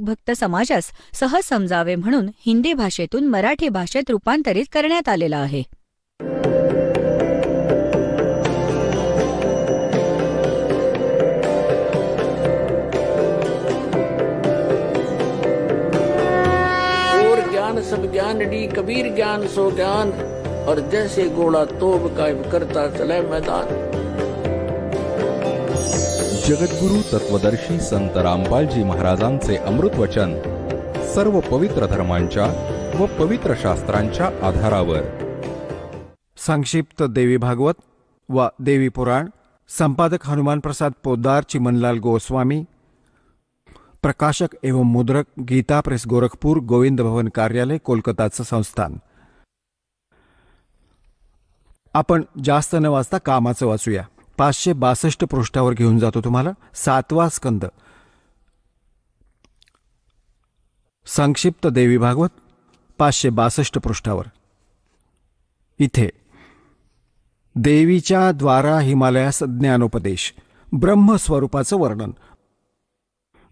भक्त समाजास सहज समजावे म्हणून हिंदी भाषेतून मराठी भाषेत रूपांतरित करण्यात आलेला आहे. और ज्ञान सब ज्ञान डी कबीर ज्ञान सो ज्ञान और जैसे घोड़ा तोब कायम करता चले मैदान. जगद्गुरु तत्वदर्शी संत रामपालजी महाराजांचे अमृत वचन सर्व पवित्र धर्मांच्या व पवित्र शास्त्रांच्या आधारावर. संक्षिप्त देवी भागवत व देवी पुराण. संपादक हनुमान प्रसाद पोद्दार, चिमनलाल गोस्वामी. प्रकाशक एवं मुद्रक गीता प्रेस, गोरखपूर, गोविंद भवन कार्यालय, कोलकाताचं संस्थान. आपण जास्त न वाचता कामाचं वाचूया. 562 पृष्ठावर घेऊन जातो तुम्हाला. 7वा स्कंद, संक्षिप्त देवी भागवत, 562 पृष्ठावर. इथे देवीच्या द्वारा हिमालयास ज्ञानोपदेश, ब्रह्मस्वरूपाचं वर्णन.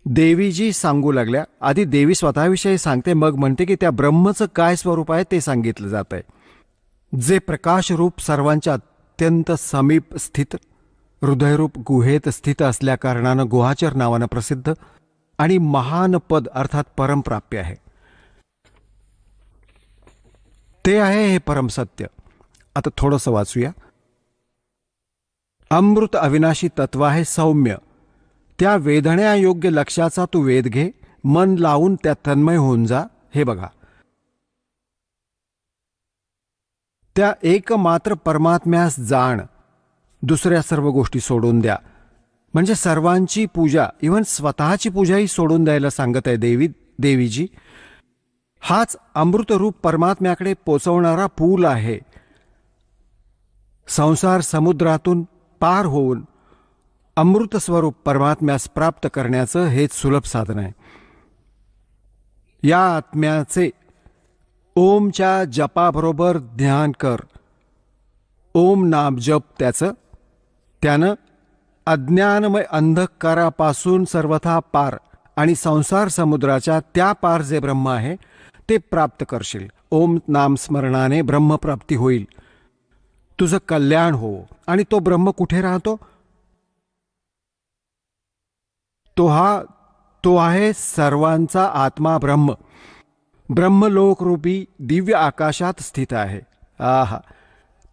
देवीजी सांगू लागल्या. आधी देवी स्वतःविषयी सांगते, मग म्हणते की त्या ब्रह्मचं काय स्वरूप आहे ते सांगितलं जात आहे. जे प्रकाशरूप, सर्वांच्या अत्यंत समीप स्थित, हृदयरूप गुहेत स्थित असल्या कारणानं गुहाचर नावानं प्रसिद्ध आणि महान पद अर्थात परमप्राप्य आहे. ते आहे हे परमसत्य. आता थोडंसं वाचूया. अमृत अविनाशी तत्व आहे सौम्य. त्या वेधण्यायोग्य लक्ष्याचा तू वेध घे, मन लावून त्या तन्मय होऊन जा. हे बघा, त्या एकमात्र परमात्म्यास जाण, दुसऱ्या सर्व गोष्टी सोडून द्या. म्हणजे सर्वांची पूजा, इव्हन स्वतःची पूजाही सोडून द्यायला सांगत आहे देवीजी. हाच अमृतरूप परमात्म्याकडे पोचवणारा पूल आहे. संसार समुद्रातून पार होऊन अमृत स्वरूप परमात्म्यास प्राप्त करण्याचं हेच सुलभ साधन आहे. या आत्म्याचे ओमच्या जपाबरोबर ध्यान कर. ओम नाम जप त्यानं अज्ञानमय अंधकारापासून सर्वथा पार आणि संसार समुद्राच्या त्या पार जे ब्रह्म आहे ते प्राप्त करशील. ओम नाम स्मरणाने ब्रह्मप्राप्ती होईल, तुझं कल्याण हो. आणि तो ब्रह्म कुठे राहतो? तो आहे सर्वांचा आत्मा ब्रह्म. ब्रह्मलोकरूपी दिव्य आकाशात स्थित आहे. आहा,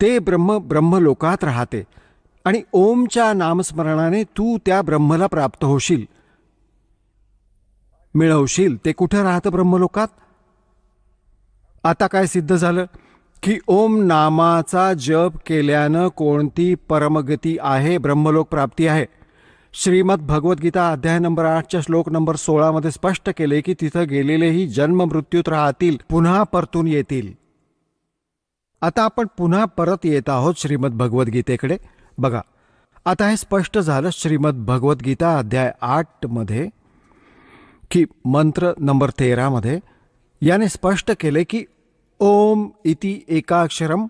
ते ब्रह्म ब्रह्मलोकात राहते आणि ओमच्या नामस्मरणाने तू त्या ब्रह्मला प्राप्त होशील, मिळवशील. ते कुठे राहतं? ब्रह्मलोकात. आता काय सिद्ध झालं की ओम नामाचा जप केल्यानं कोणती परमगती आहे, ब्रह्मलोक प्राप्ती आहे. श्रीमद भगवद्गीता अध्याय नंबर 8च्या श्लोक नंबर 16 मध्ये स्पष्ट केले की तिथं गेलेलेही जन्म मृत्यूत राहतील, पुन्हा परतून येतील. आता आपण पुन्हा परत येत आहोत श्रीमद भगवद्गीतेकडे. बघा, आता हे स्पष्ट झालं श्रीमद भगवद्गीता अध्याय 8 मध्ये की मंत्र नंबर 13 मध्ये याने स्पष्ट केले की ओम इति एकाक्षरम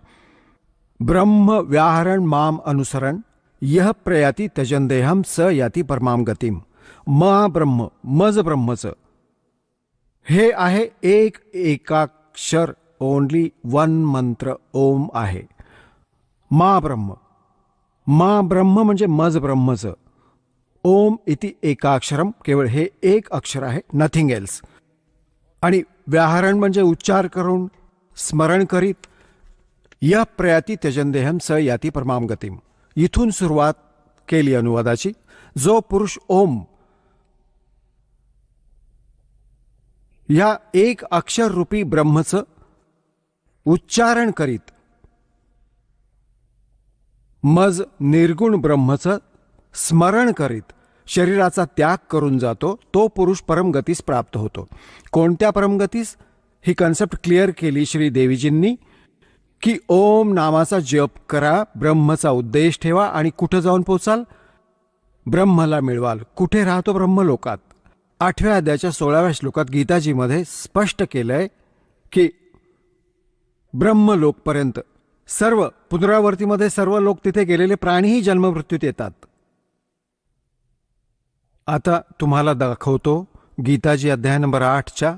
ब्रह्म व्याहरण माम अनुसरण यह प्रयाती त्यजंदेहम स याती परमाम गतीम. ब्रह्म, मज ब्रह्मचं हे आहे एक एकाक्षर, ओनली वन मंत्र ओम आहे. ब्रह्म म्हणजे मज ब्रह्मचं. ओम इति एकाक्षरम, केवळ हे एक अक्षर आहे, नथिंग एल्स. आणि व्याहरण म्हणजे उच्चार करून स्मरण करीत. य प्रयाती त्यजंदेहम स याती परमाम गतीम. इथून सुरुवात केली अनुवादाची. जो पुरुष ओम या एक अक्षर रूपी ब्रह्मचं उच्चारण करीत, मज निर्गुण ब्रह्मचं स्मरण करीत शरीराचा त्याग करून जातो, तो पुरुष परमगतीस प्राप्त होतो. कोणत्या परमगतीस? ही कन्सेप्ट क्लिअर केली श्री देवीजींनी की ओम नामाचा जप करा, ब्रह्मचा उद्देश ठेवा आणि कुठं जाऊन पोचाल? ब्रह्मला मिळवाल. कुठे राहतो? ब्रह्मलोकात. 8व्या अध्यायाच्या 16व्या श्लोकात गीताजीमध्ये स्पष्ट केलंय की ब्रह्मलोकपर्यंत सर्व पुनरावर्तीमध्ये सर्व लोक तिथे गेलेले प्राणीही जन्ममृत्यूत येतात. आता तुम्हाला दाखवतो गीताजी अध्याय नंबर 8च्या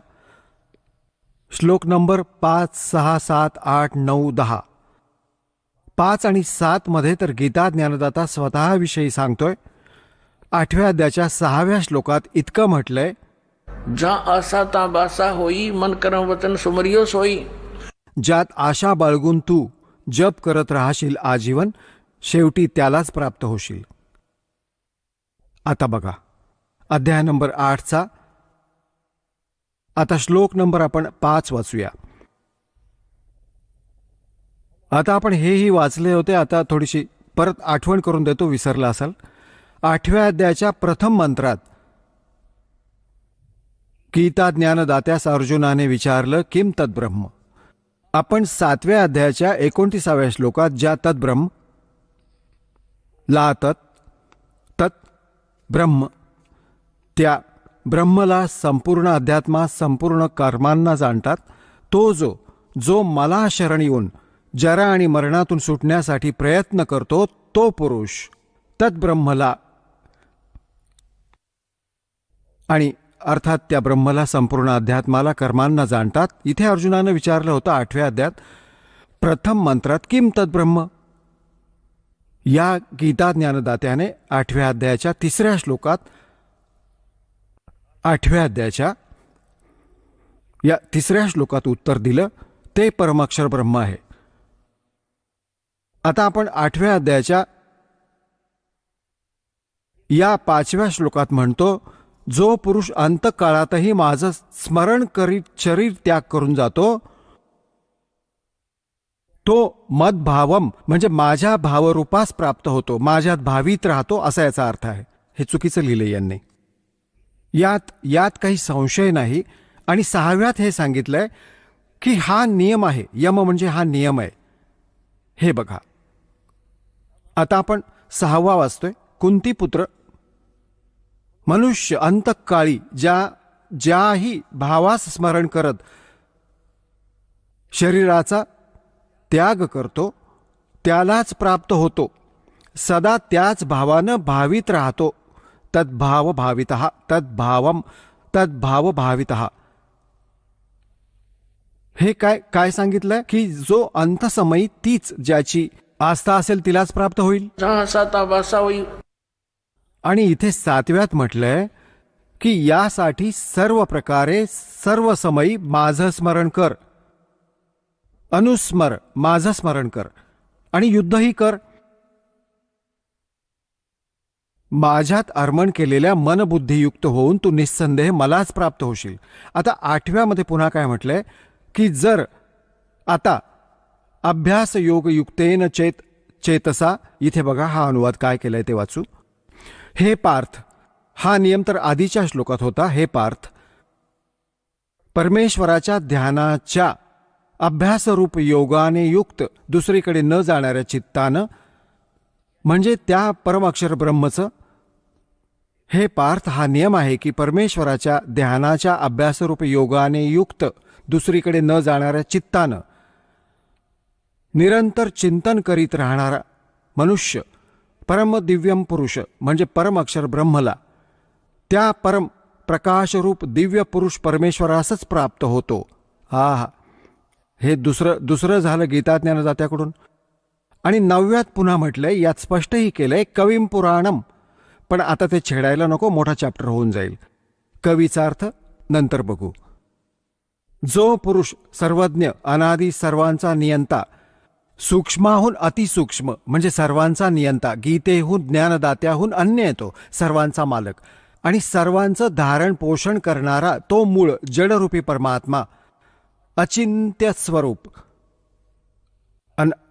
श्लोक नंबर 5, 6, 7, 8, 9, 10. 5 आणि 7 मध्ये तर गीता ज्ञानदाता स्वतःविषयी सांगतोय. 8व्या अध्यायाच्या 6व्या श्लोकात इतकं म्हटलंय, जा आसा ता बासा होई, मन करम वचन सुमरियो सोई. ज्यात आशा बाळगून तू जप करत राहशील आजीवन, शेवटी त्यालाच प्राप्त होशील. आता बघा अध्याय नंबर 8चा आता श्लोक नंबर आपण 5 वाचूया. आता आपण हेही वाचले होते, आता थोडीशी परत आठवण करून देतो, विसरला असाल. 8व्या अध्यायाच्या प्रथम मंत्रात गीता ज्ञानदात्यास अर्जुनाने विचारलं, किम तद्ब्रह्म. आपण 7व्या अध्यायाच्या 29व्या श्लोकात ज्या तद्ब्रह्म ला तत् ब्रह्म, त्या ब्रह्मला संपूर्ण अध्यात्मा संपूर्ण कर्मांना जाणतात. तो जो मला शरण येऊन जरा आणि मरणातून सुटण्यासाठी प्रयत्न करतो, तो पुरुष तद्ब्रह्मला, आणि अर्थात त्या ब्रह्मला संपूर्ण अध्यात्माला कर्मांना जाणतात. इथे अर्जुनानं विचारलं होतं 8व्या अध्यायात प्रथम मंत्रात, किम तद्ब्रह्म. या गीता ज्ञानदात्याने 8व्या अध्यायाच्या 3ऱ्या श्लोकात 8व्या अध्यायाच्या या 3ऱ्या श्लोकात उत्तर दिलं, ते परमाक्षर ब्रह्म आहे. आता आपण 8व्या अध्यायाच्या या 5व्या श्लोकात म्हणतो, जो पुरुष अंतकाळातही माझं स्मरण करीत शरीर त्याग करून जातो, तो मदभावम म्हणजे माझ्या भावरूपास प्राप्त होतो, माझ्यात भावित राहतो, असा याचा अर्थ आहे. हे चुकीचं लिहिलं यांनी. यात काही संशय नाही. आणि 6व्यात हे सांगितलंय की हा नियम आहे. यम म्हणजे हा नियम आहे. हे बघा आता आपण 6वा वाचतोय. कुंतीपुत्र मनुष्य अंतकाळी ज्याही भावास स्मरण करत शरीराचा त्याग करतो, त्यालाच प्राप्त होतो, सदा त्याच भावानं भावित राहतो. तद्भाव भावितः तद्भावम तद्भाव भावितः. हे काय सांगितलंय की जो अंतसमयी तीच ज्याची आस्था असेल तिलाच प्राप्त होईल. जा आसा ता बासा होई. आणि इथे 7व्यात म्हटलंय की यासाठी सर्व प्रकारे सर्व समयी माझं स्मरण कर, अनुस्मर, माझं स्मरण कर आणि युद्धही कर. माझ्यात अर्पण केलेल्या मनबुद्धियुक्त होऊन तू निस्संदेह मलाच प्राप्त होशील. आता 8व्यामध्ये पुन्हा काय म्हटलंय की जर आता अभ्यास योगयुक्तेन चेतसा, इथे बघा हा अनुवाद काय केलाय ते वाचू. हे पार्थ, हा नियम तर आधीच्या श्लोकात होता. हे पार्थ, परमेश्वराच्या ध्यानाच्या अभ्यासरूप योगाने युक्त दुसरीकडे न जाणाऱ्या चित्तानं, म्हणजे त्या परमाक्षर ब्रह्मचं, हे पार्थ हा नियम आहे की परमेश्वराच्या ध्यानाच्या अभ्यासरूप योगाने युक्त दुसरीकडे न जाणाऱ्या चित्तानं निरंतर चिंतन करीत राहणारा मनुष्य परम दिव्यम पुरुष म्हणजे परम अक्षर ब्रह्मला, त्या परम प्रकाशरूप दिव्य पुरुष परमेश्वरासच प्राप्त होतो. हा हे दुसरं झालं गीता ज्ञानदात्याकडून. आणि 9व्यात पुन्हा म्हटलंय, यात स्पष्टही केलंय कविम पुराणम, पण आता ते छेडायला नको, मोठा चॅप्टर होऊन जाईल. कवीचा अर्थ नंतर बघू. जो पुरुष सर्वज्ञ, अनादी, सर्वांचा नियंता, सूक्ष्माहून अतिसूक्ष्म म्हणजे सर्वांचा नियंता, गीतेहून ज्ञानदात्याहून अन्य येतो, सर्वांचा मालक आणि सर्वांचं धारण पोषण करणारा तो मूळ जडरूपी परमात्मा, अचिंत्य स्वरूप,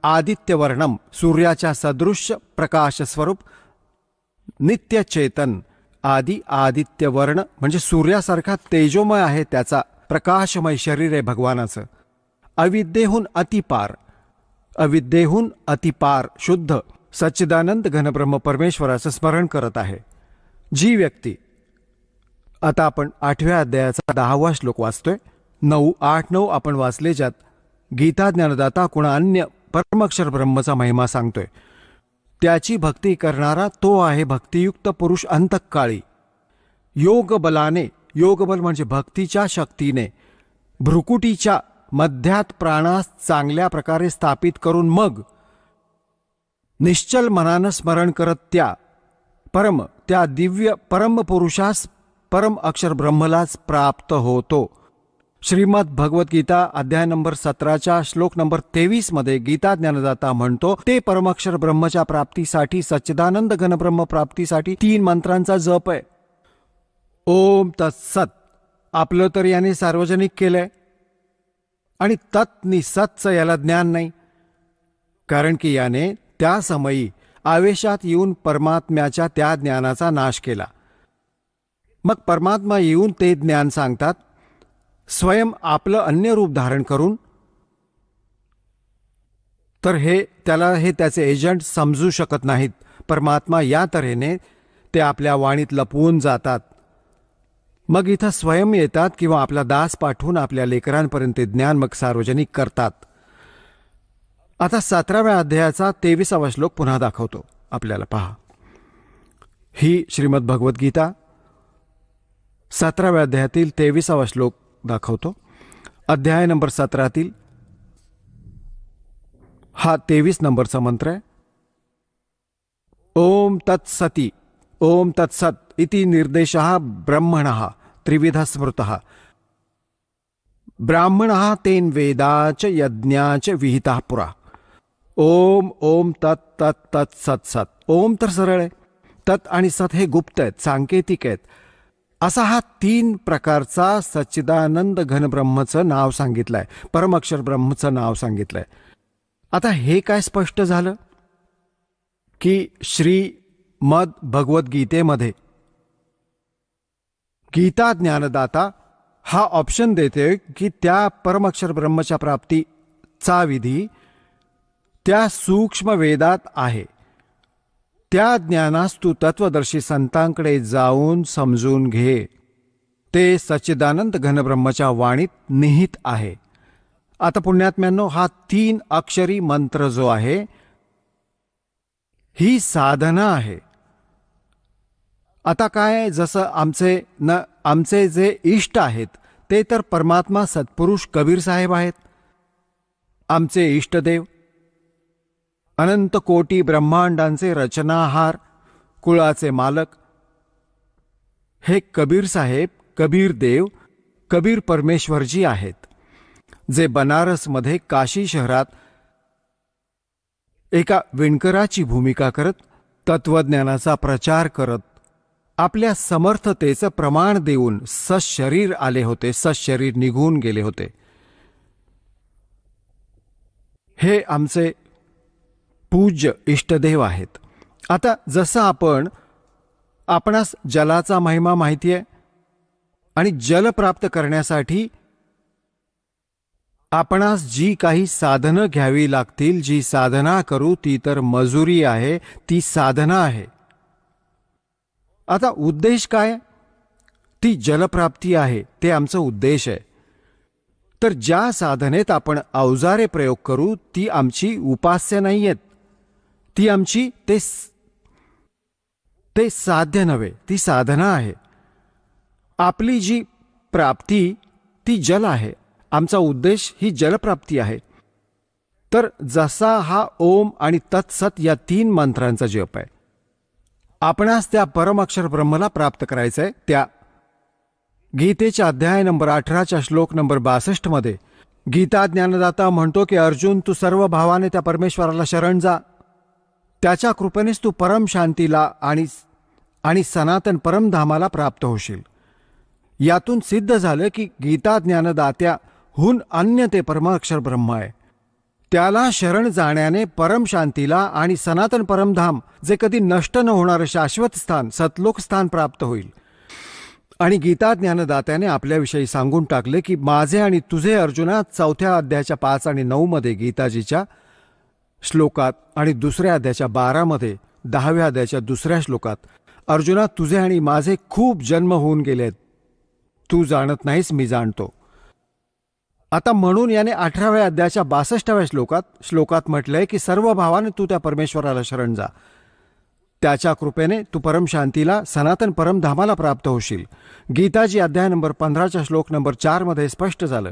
आदित्यवर्णम सूर्याच्या सदृश्य प्रकाश स्वरूप, नित्य चेतन, आदी आदित्यवर्ण म्हणजे सूर्यासारखा तेजोमय आहे, त्याचा प्रकाशमय शरीर आहे भगवानाचं. अविद्येहून अतिपार, अविद्येहून अतिपार शुद्ध सच्चिदानंद घनब्रह्म परमेश्वराचं स्मरण करत आहे जी व्यक्ती. आता आपण 8व्या अध्यायाचा 10वा श्लोक वाचतोय. 8-9 आपण वाचले, ज्यात गीता ज्ञानदाता कुणा अन्य परमक्षर ब्रह्मचा महिमा सांगतोय. त्याची भक्ती करणारा तो आहे भक्तियुक्त पुरुष अंतकाळी. योग बलाने योगबल म्हणजे भक्तीच्या शक्तीने भ्रुकुटीच्या मध्यात प्राणास चांगल्या प्रकारे स्थापित करून मग निश्चल मनानं स्मरण करत त्या दिव्य परम पुरुषास परम अक्षर ब्रह्मलाच प्राप्त होतो. श्रीमद भगवद्गीता अध्याय नंबर 17 श्लोक नंबर 23 मध्ये गीता ज्ञानदाता म्हणतो, ते परमाक्षर ब्रह्मच्या प्राप्तीसाठी सच्चिदानंद घनब्रह्म प्राप्तीसाठी 3 मंत्रांचा जप आहे. ओम तत्सत आपलं तर याने सार्वजनिक केलंय आणि तत् नि सतचं याला ज्ञान नाही, कारण की याने त्या समयी आवेशात येऊन परमात्म्याच्या त्या ज्ञानाचा नाश केला. मग परमात्मा येऊन ते ज्ञान सांगतात स्वयं आपलं अन्य रूप धारण करून. तर हे त्याचे एजंट समजू शकत नाहीत. परमात्मा या तऱ्हेने ते आपल्या वाणीत लपवून जातात. मग इथं स्वयं येतात किंवा आपला दास पाठवून आपल्या लेकरांपर्यंत ज्ञान मग सार्वजनिक करतात. आता 17व्या अध्यायाचा 23वा श्लोक पुन्हा दाखवतो आपल्याला. पहा, ही श्रीमद भगवद्गीता 17व्या अध्यायातील 23वा श्लोक दाखवतो. अध्याय नंबर 17तील हा 23 नंबरचा मंत्र आहे. ओम तत्सती ओम तत्सत इति निर्देशः ब्रह्मणः त्रिविध स्मृतः ब्राह्मणः तेन वेदाच यज्ञाच विहितः पुरा. ओम ओम तत् तत् तत् सत सत. ओम तर सरळ आहे, तत् आणि सत हे गुप्त आहेत, सांकेतिक आहेत. असा हा 3 प्रकारचा सच्चिदानंद घनब्रह्मचं नाव सांगितलंय, परमअक्षर ब्रह्मचं नाव सांगितलंय. आता हे काय स्पष्ट झालं की श्रीमद भगवद्गीतेमध्ये गीता ज्ञानदाता हा ऑप्शन देते की त्या परमअक्षर ब्रह्मच्या प्राप्तीचा विधी त्या सूक्ष्म वेदात आहे. त्या ज्ञानास तू तत्वदर्शी संतांकडे जाऊन समजून घे. ते सच्चिदानंद घनब्रह्मच्या वाणीत निहित आहे. आता पुण्यात्म्यांनो, हा 3 अक्षरी मंत्र जो आहे ही साधना आहे. आता काय, जसं आमचे जे इष्ट आहेत ते तर परमात्मा सत्पुरुष कबीर साहेब आहेत. आमचे इष्टदेव अनंत कोटी ब्रह्मांडांचे रचनाहार, कुळाचे मालक हे कबीर साहेब, कबीर देव, कबीर परमेश्वरजी आहेत, जे बनारसमध्ये काशी शहरात एका विणकराची भूमिका करत तत्वज्ञानाचा प्रचार करत आपल्या समर्थतेचं प्रमाण देऊन सशरीर आले होते, सशरीर निघून गेले होते. हे आमचे पूज्य इष्टदेव आहेत. आता जसं आपणास जलाचा महिमा माहिती आहे आणि जल प्राप्त करण्यासाठी आपणास जी काही साधनं घ्यावी लागतील, जी साधना करू ती तर मजुरी आहे, ती साधना आहे. आता उद्देश काय? ती जलप्राप्ती आहे, ते आमचं उद्देश आहे. तर ज्या साधनेत आपण अवजारे प्रयोग करू ती आमची उपास्य नाही आहेत, ती आमची ते साध्य नव्हे, ती साधना आहे. आपली जी प्राप्ती ती जल आहे, आमचा उद्देश ही जलप्राप्ती आहे. तर जसा हा ओम आणि तत्सत या 3 मंत्रांचा जप आहे, आपणास त्या परमअक्षर ब्रह्मला प्राप्त करायचंय. त्या गीतेच्या अध्याय नंबर 18 श्लोक नंबर 62 मध्ये गीता ज्ञानदाता म्हणतो की अर्जुन, तू सर्व भावाने त्या परमेश्वराला शरण जा. त्याच्या कृपेनेच तू परम शांतीला आणि सनातन परमधामाला प्राप्त होशील. यातून सिद्ध झालं की गीता ज्ञानदात्याहून अन्य ते परमाक्षर ब्रह्म आहे. त्याला शरण जाण्याने परम शांतीला आणि सनातन परमधाम, जे कधी नष्ट न होणारं शाश्वत स्थान, सतलोक स्थान प्राप्त होईल. आणि गीता ज्ञानदात्याने आपल्याविषयी सांगून टाकले की माझे आणि तुझे अर्जुना 4थ्या अध्यायाच्या 5 आणि 9 मध्ये गीताजीच्या श्लोकात आणि 2ऱ्या अध्यायाच्या 12 मध्ये 10व्या अध्यायाच्या 2ऱ्या श्लोकात, अर्जुना तुझे आणि माझे खूप जन्म होऊन गेलेत, तू जाणत नाहीस, मी जाणतो. आता म्हणून याने 18व्या अध्यायाच्या 62व्या श्लोकात म्हटलंय की सर्व भावाने तू त्या परमेश्वराला शरण जा. त्याच्या कृपेने तू परमशांतीला सनातन परमधामाला प्राप्त होशील. गीताजी अध्याय नंबर 15च्या श्लोक नंबर 4 मध्ये स्पष्ट झालं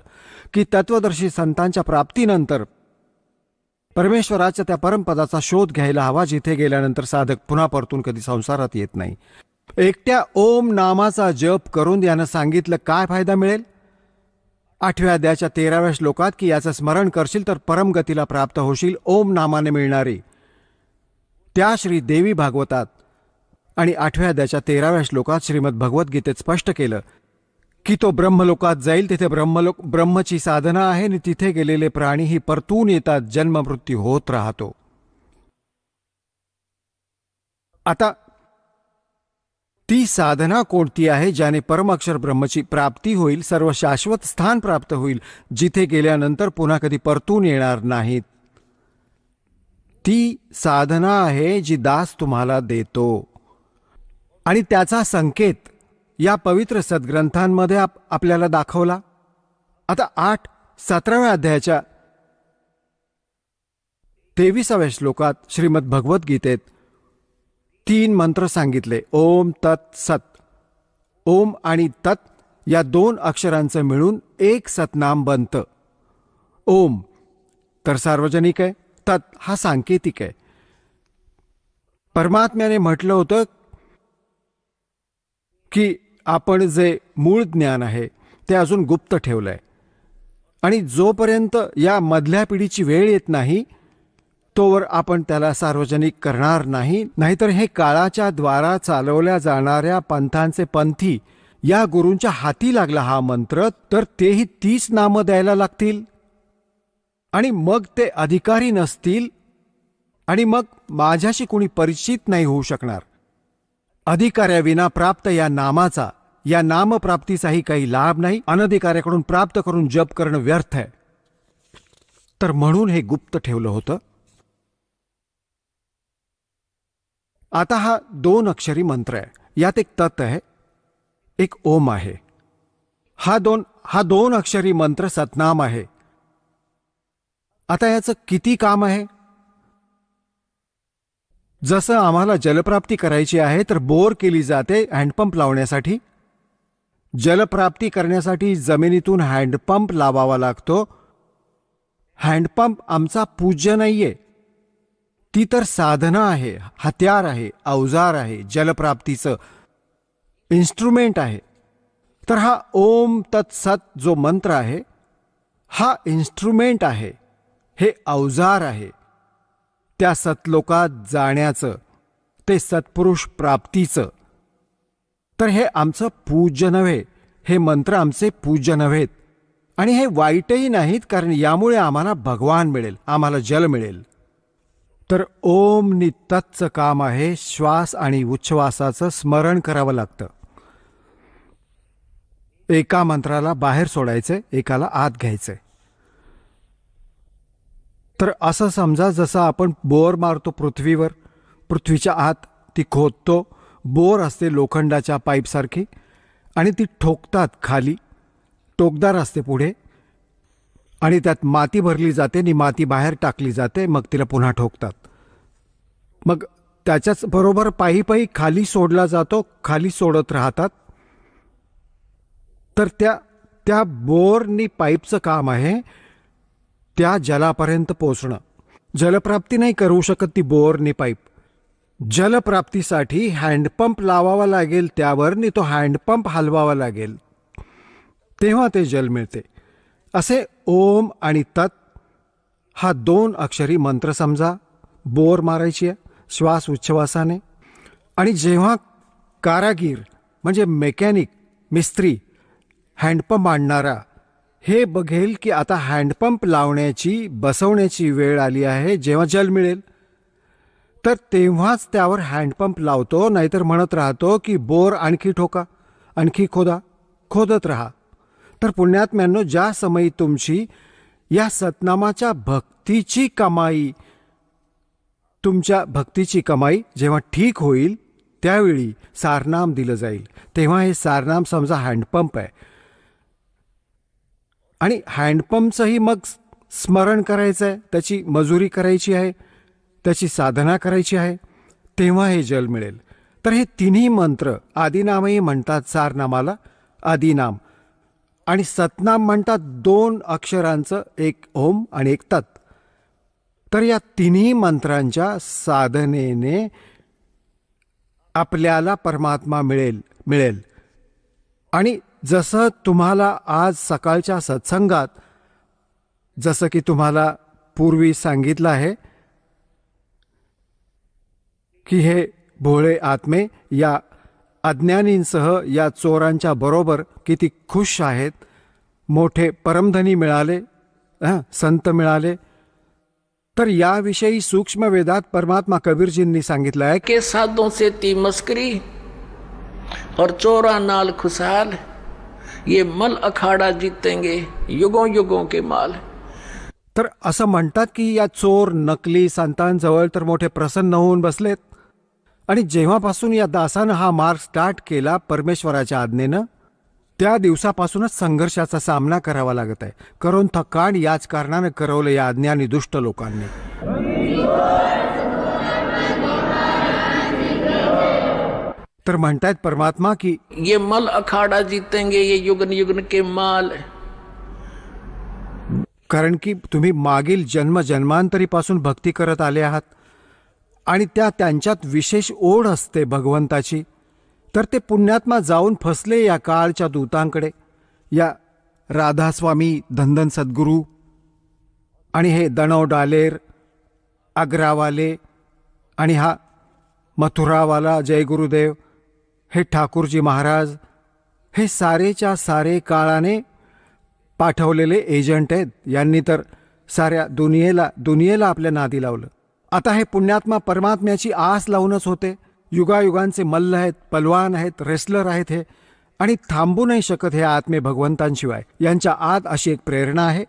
की तत्वदर्शी संतांच्या प्राप्तीनंतर परमेश्वराच्या त्या परमपदाचा शोध घ्यायला हवा, जिथे गेल्यानंतर साधक पुन्हा परतून कधी संसारात येत नाही. एकट्या ओम नामाचा जप करून यानं सांगितलं काय फायदा मिळेल. 8व्या अध्यायाच्या 13व्या श्लोकात की याचं स्मरण करशील तर परमगतीला प्राप्त होशील. ओम नामाने मिळणारी त्या श्री देवी भागवतात आणि 8व्या अध्यायाच्या 13व्या श्लोकात श्रीमद भगवद्गीतेत स्पष्ट केलं की तो ब्रह्मलोकात जाईल. तिथे ब्रह्मची साधना आहे आणि तिथे गेलेले प्राणी ही परतून येतात, जन्ममृत्यू होत राहतो. आता ती साधना कोणती आहे ज्याने परमाक्षर ब्रह्मची प्राप्ती होईल, सर्व शाश्वत स्थान प्राप्त होईल, जिथे गेल्यानंतर पुन्हा कधी परतून येणार नाहीत. ती साधना आहे जी दास तुम्हाला देतो आणि त्याचा संकेत या पवित्र सद्ग्रंथांमध्ये आपल्याला दाखवला. आता 17व्या अध्यायाच्या 23व्या श्लोकात श्रीमद भगवद्गीतेत 3 मंत्र सांगितले. ओम तत् सत. ओम आणि तत् या 2 अक्षरांचं मिळून एक सतनाम बनतं. ओम तर सार्वजनिक आहे, तत् हा सांकेतिक आहे. परमात्म्याने म्हटलं होतं की आपण जे मूळ ज्ञान आहे ते अजून गुप्त ठेवलंय आणि जोपर्यंत या मधल्या पिढीची वेळ येत नाही तोवर आपण त्याला सार्वजनिक करणार नाही. नाहीतर हे काळाच्या द्वारा चालवल्या जाणाऱ्या पंथांचे पंथी या गुरूंच्या हाती लागला हा मंत्र तर तेही 30 नामं द्यायला लागतील आणि मग ते अधिकारी नसतील आणि मग माझ्याशी कोणी परिचित नाही होऊ शकणार. अधिकाऱ्याविना प्राप्त या नामाचा, या नामप्राप्तीचाही काही लाभ नाही. अनधिकाऱ्याकडून प्राप्त करून जप करणं व्यर्थ आहे. तर म्हणून हे गुप्त ठेवलं होतं. आता हा 2 अक्षरी मंत्र आहे. यात एक तत् आहे, एक ओम आहे. हा दोन अक्षरी मंत्र सतनाम आहे. आता याचं किती काम आहे. जसं आम्हाला जलप्राप्ती करायची आहे तर बोर केली जाते हँडपंप लावण्यासाठी. जलप्राप्ती करण्यासाठी जमिनीतून हँडपंप लावावा लागतो. हँडपंप आमचा पूज्य नाहीये, ती तर साधना आहे, हत्यार आहे, अवजार आहे, जलप्राप्तीचं इन्स्ट्रुमेंट आहे. तर हा ओम तत्सत जो मंत्र आहे हा इन्स्ट्रुमेंट आहे, हे अवजार आहे त्या सतलोकात जाण्याचं, ते सत्पुरुष प्राप्तीचं. तर हे आमचं पूज्य नव्हे, हे मंत्र आमचे पूज्य नव्हेत आणि हे वाईटही नाहीत, कारण यामुळे आम्हाला भगवान मिळेल, आम्हाला जल मिळेल. तर ओम नि तत्चं काम आहे श्वास आणि उच्छ्वासाचं स्मरण करावं लागतं. एका मंत्राला बाहेर सोडायचंय, एकाला आत घ्यायचंय. तर असं समजा जसं आपण बोर मारतो पृथ्वीवर, पृथ्वीच्या आत ती खोदतो. बोर असते लोखंडाच्या पाईपसारखी आणि ती ठोकतात खाली, टोकदार असते पुढे आणि त्यात माती भरली जाते आणि माती बाहेर टाकली जाते, मग तिला पुन्हा ठोकतात. मग त्याच्याच बरोबर पायी पायी खाली सोडला जातो, खाली सोडत राहतात. तर त्या बोरनी पाईपचं काम आहे त्या जलापर्यंत पोचणं. जलप्राप्ती नाही करू शकत ती बोरनी पाईप. जलप्राप्तीसाठी हँडपंप लावावा लागेल त्यावर, नि तो हँडपंप हलवावा लागेल, तेव्हा ते जल मिळते. असे ओम आणि तत् हा 2 अक्षरी मंत्र समजा. बोर मारायची आहे श्वास उच्छ्वासाने. आणि जेव्हा कारागीर म्हणजे मेकॅनिक, मिस्त्री हँडपंप आणणारा हे बघेल की आता हँडपंप लावण्याची, बसवण्याची वेळ आली आहे, जेव्हा जल मिळेल तर तेव्हाच त्यावर हँडपंप लावतो. नाहीतर म्हणत राहतो की बोर आणखी ठोका, आणखी खोदा, खोदत राहा. तर पुण्यात्म्यांनो, ज्या समयी तुमची या सतनामाच्या भक्तीची कमाई, तुमच्या भक्तीची कमाई जेव्हा ठीक होईल त्यावेळी सारनाम दिलं जाईल. तेव्हा हे सारनाम समजा हँडपंप आहे आणि हँडपंपचंही मग स्मरण करायचं आहे, त्याची मजुरी करायची आहे, त्याची साधना करायची आहे. तेव्हा हे जल मिळेल. तर हे तिन्ही मंत्र, आदिनामही म्हणतात सारनामाला आदिनाम, आणि सतनाम म्हणतात 2 अक्षरांचं, एक ओम आणि एक तत्. तर या तिन्ही मंत्रांच्या साधनेने आपल्याला परमात्मा मिळेल. आणि जसं तुम्हाला आज सकाळच्या सत्संगात, जसं की तुम्हाला पूर्वी सांगितलं आहे की हे भोळे आत्मे या अज्ञानींसह या चोरांच्या बरोबर किती खुश आहेत, मोठे परमधनी मिळाले, संत मिळाले. तर याविषयी सूक्ष्म वेदात परमात्मा कबीरजींनी सांगितलं आहे के साधों से ती मस्करी और चोरा नाल खुशहाल, ये मल अखाड़ा जीतेंगे युगों युगों के माल. तर असं म्हणतात की या चोर नकली संतांजवळ तर मोठे प्रसन्न होऊन बसलेत. आणि जेव्हापासून या दासानं हा मार्ग स्टार्ट केला परमेश्वराच्या आज्ञेनं, त्या दिवसापासूनच संघर्षाचा सामना करावा लागत आहे. करून थकाण याच कारणानं करवलं या अज्ञानी दुष्ट लोकांनी. तर म्हणतायत परमात्मा की ये मल अखाड़ा जीतेंगे ये युगन युगन के माल. कारण की तुम्ही मागील जन्मांतरीपासून भक्ती करत आले आहात आणि त्यांच्यात विशेष ओढ असते भगवंताची. तर ते पुण्यात्मा जाऊन फसले या काळच्या दूतांकडे, या राधास्वामी धनधन सद्गुरू आणि हे दणव डालेर, आग्रावाले आणि हा मथुरावाला जय गुरुदेव, हे ठाकूरजी महाराज, हे सारेच्या सारे काळाने पाठवलेले एजंट आहेत. यांनी तर साऱ्या दुनियेला आपल्या नादी लावलं. आता हे पुण्यात्मा परमात्म्याची आस लावूनच होते. युगायुगांचे मल्ल आहेत, पलवान आहेत, रेसलर आहेत हे, आणि थांबू नाही शकत हे आत्मे भगवंतांशिवाय. यांच्या आत अशी एक प्रेरणा आहे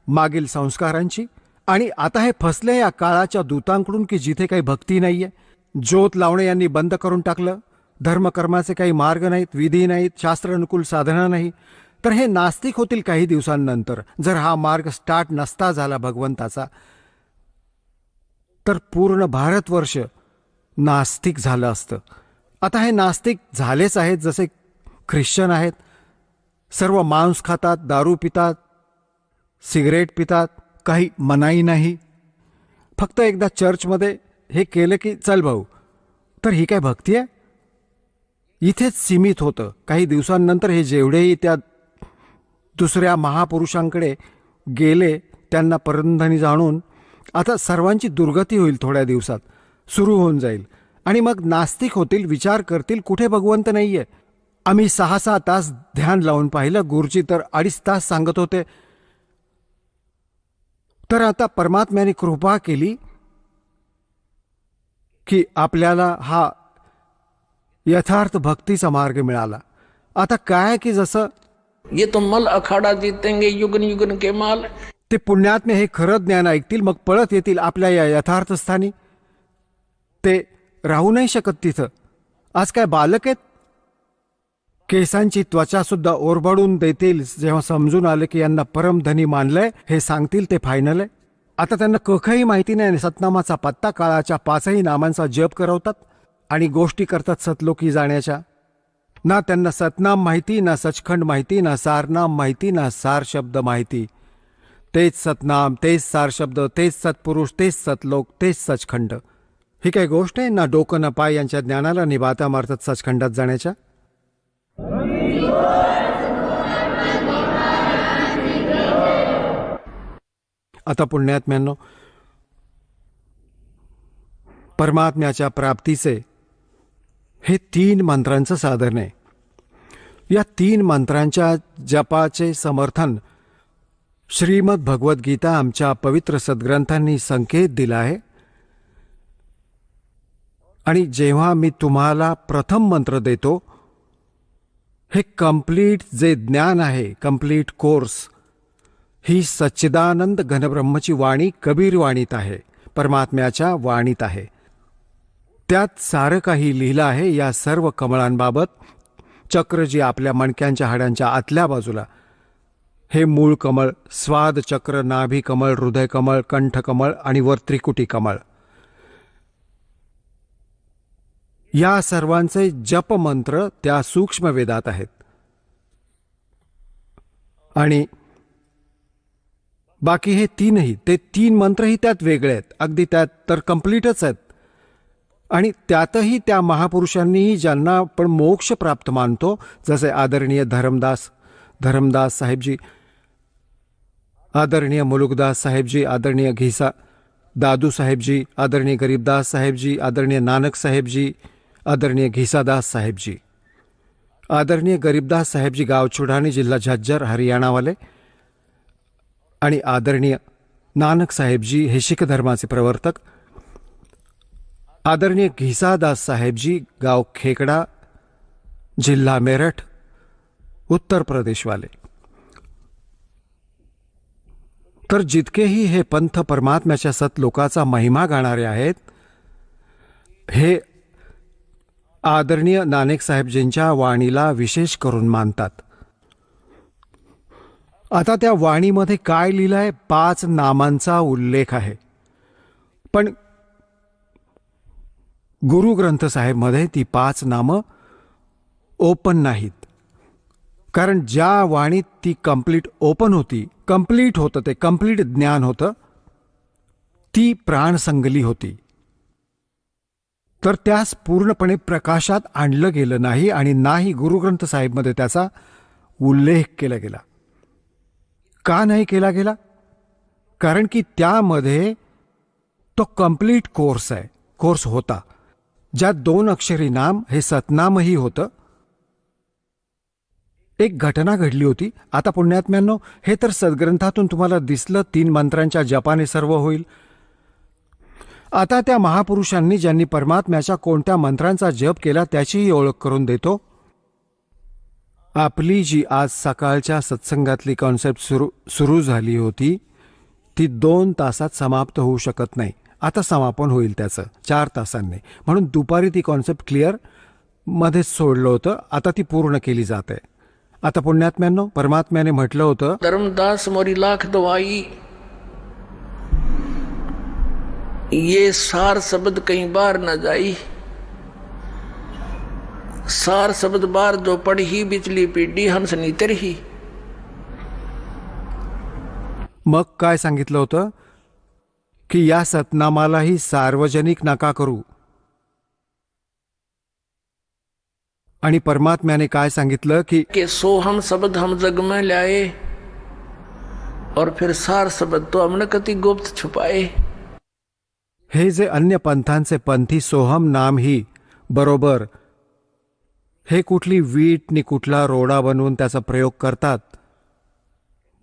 मागील संस्कारांची. आणि आता हे फसले या काळाच्या दूतांकडून की जिथे काही भक्ती नाहीये, ज्योत लावणे यांनी बंद करून टाकलं, धर्मकर्माचे काही मार्ग नाहीत, विधी नाहीत, शास्त्रानुकूल साधना नाही. तर हे नास्तिक होतील काही दिवसांनंतर. जर हा मार्ग स्टार्ट नसता झाला भगवंताचा, तर पूर्ण भारतवर्ष नास्तिक झालं असतं. आता हे नास्तिक झालेच आहेत. जसे ख्रिश्चन आहेत, सर्व मांस खातात, दारू पितात, सिगरेट पितात, काही मनाई नाही. फक्त एकदा चर्चमध्ये हे केलं की चल भाऊ. तर ही काय भक्ती आहे? इथेच सीमित होतं. काही दिवसांनंतर हे जेवढेही त्या दुसऱ्या महापुरुषांकडे गेले, त्यांना परमधनी जाणून आता सर्वांची दुर्गती होईल. थोड्या दिवसात सुरू होऊन जाईल आणि मग नास्तिक होतील, विचार करतील कुठे भगवंत नाहीये. आम्ही 6-6 तास ध्यान लावून पाहिलं, गुरुजी तर 2.5 तास सांगत होते. तर आता परमात्म्याने कृपा केली की आपल्याला हा यथार्थ भक्तीचा मार्ग मिळाला. आता काय की जसं ये तो मल अखाड़ा जीतेंगे युगन युगन के माल. ते पुण्यात्मे हे खरं ज्ञान ऐकतील, मग पळत येतील आपल्या या यथार्थ स्थानी. ते राहू नाही शकत तिथं. आज काय बालक आहेत? केसांची त्वचा सुद्धा ओरबडून देतील जेव्हा समजून आले की यांना परमधनी मानलंय. हे सांगतील ते फायनल आहे. आता त्यांना कखही माहिती नाही, सतनामाचा पत्ता, काळाच्या 5ही नामांचा जप करवतात आणि गोष्टी करतात सतलोकी जाण्याच्या. ना त्यांना सतनाम माहिती, ना सचखंड माहिती, ना सारनाम माहिती, ना सार शब्द माहिती. तेच सतनाम, तेच सार शब्द, तेच सत्पुरुष, तेच सतलोक, तेच सचखंड. ही काय गोष्ट आहे? ना डोकं ना पाय यांच्या ज्ञानाला निभाता मारतात सचखंडात जाण्याच्या. आता पुण्यात्म्यांनो, परमात्म्याच्या प्राप्तीचे हे 3 मंत्रांचं साधन आहे. या 3 मंत्रांच्या जपाचे समर्थन श्रीमद भगवद्गीता आमच्या पवित्र सद्ग्रंथांनी संकेत दिला आहे. आणि जेव्हा मी तुम्हाला प्रथम मंत्र देतो, हे कंप्लीट जे ज्ञान आहे, कंप्लीट कोर्स, ही सच्चिदानंद घनब्रह्मची वाणी कबीर वाणीत आहे, परमात्म्याच्या वाणीत आहे. त्यात सारं काही लिहिलं आहे. या सर्व कमळांबाबत चक्र जी आपल्या मणक्यांच्या हाडांच्या आतल्या बाजूला, हे मूळ कमळ, स्वाद चक्र, नाभी कमळ, हृदय कमळ, कंठ कमळ आणि वर त्रिकुटी कमळ. या सर्वांचे जपमंत्र त्या सूक्ष्म वेदात आहेत. आणि बाकी हे ते तीन मंत्रही त्यात वेगळे आहेत, अगदी त्यात तर कम्प्लीटच आहेत. आणि त्यातही त्या महापुरुषांनीही ज्यांना आपण मोक्ष प्राप्त मानतो, जसे आदरणीय धरमदास साहेबजी, आदरणीय मुलुकदास साहेबजी, आदरणीय घिसा दादू साहेबजी, आदरणीय गरीबदास साहेबजी, आदरणीय नानक साहेबजी, आदरणीय घिसादास साहेबजी, आदरणीय गरीबदास साहेबजी गाव छुडानी, जिल्हा झज्जर, हरियाणा वाले, आणि आदरणीय नानक साहेबजी हे शीख धर्माचे प्रवर्तक, आदरणीय घिसादास साहेबजी गाव खेकडा, जिल्हा मेरठ, उत्तर प्रदेश वाले. तर जितकेही हे पंथ परमात्म्याच्या सतलोकाचा महिमा गाणारे आहेत, हे आदरणीय नानक साहेबजींच्या वाणीला विशेष करून मानतात. आता त्या वाणीमध्ये काय लिहिलं आहे? 5 नामांचा उल्लेख आहे. पण गुरु ग्रंथ साहेबमध्ये ती 5 नामं ओपन नाहीत. कारण ज्या वाणीत ती कंप्लीट ओपन होती, कंप्लीट होतं, ते कंप्लीट ज्ञान होतं, ती प्राणसंगली होती. तर त्यास पूर्णपणे प्रकाशात आणलं गेलं नाही आणि नाही गुरुग्रंथ साहेबमध्ये त्याचा उल्लेख केला गेला. का नाही केला गेला? कारण की त्यामध्ये तो कंप्लीट कोर्स होता, ज्यात 2 अक्षरी नाम हे सतनामही होतं. एक घटना घडली होती. आता पुण्यात्म्यांनो, हे तर सद्ग्रंथातून तुम्हाला दिसलं, 3 मंत्रांच्या जपाने सर्व होईल. आता त्या महापुरुषांनी ज्यांनी परमात्म्याच्या कोणत्या मंत्रांचा जप केला त्याचीही ओळख करून देतो. आपली जी आज सकाळच्या सत्संगातली कॉन्सेप्ट सुरू झाली होती, ती 2 तासात समाप्त होऊ शकत नाही. आता समापन होईल त्याचं 4 तासांनी. म्हणून दुपारी ती कॉन्सेप्ट क्लिअर मध्येच सोडलं होतं, आता ती पूर्ण केली जाते. आता पुण्यात्म्यांनो, परमात्म्याने म्हटलं होतं, धर्मदास मोरी लाख दवाई, ये सार शब्द कहीं बार न जाई, सार शब्द बार जो पढ़ी बिचली पीढ़ी हंस नीतर ही. मग काय सांगितलं होतं की या सतनामालाही सार्वजनिक नका करू. आणि परमात्म्याने काय सांगितलं की सोहम शब्द हम जग में लाए और फिर सार शब्द तो हमने कति गुप्त छुपाए. हे जे अन्य पंथांचे पंथी सोहम नाम ही बरोबर हे कुठली वीट नि कुठला रोडा बनवून त्याचा प्रयोग करतात.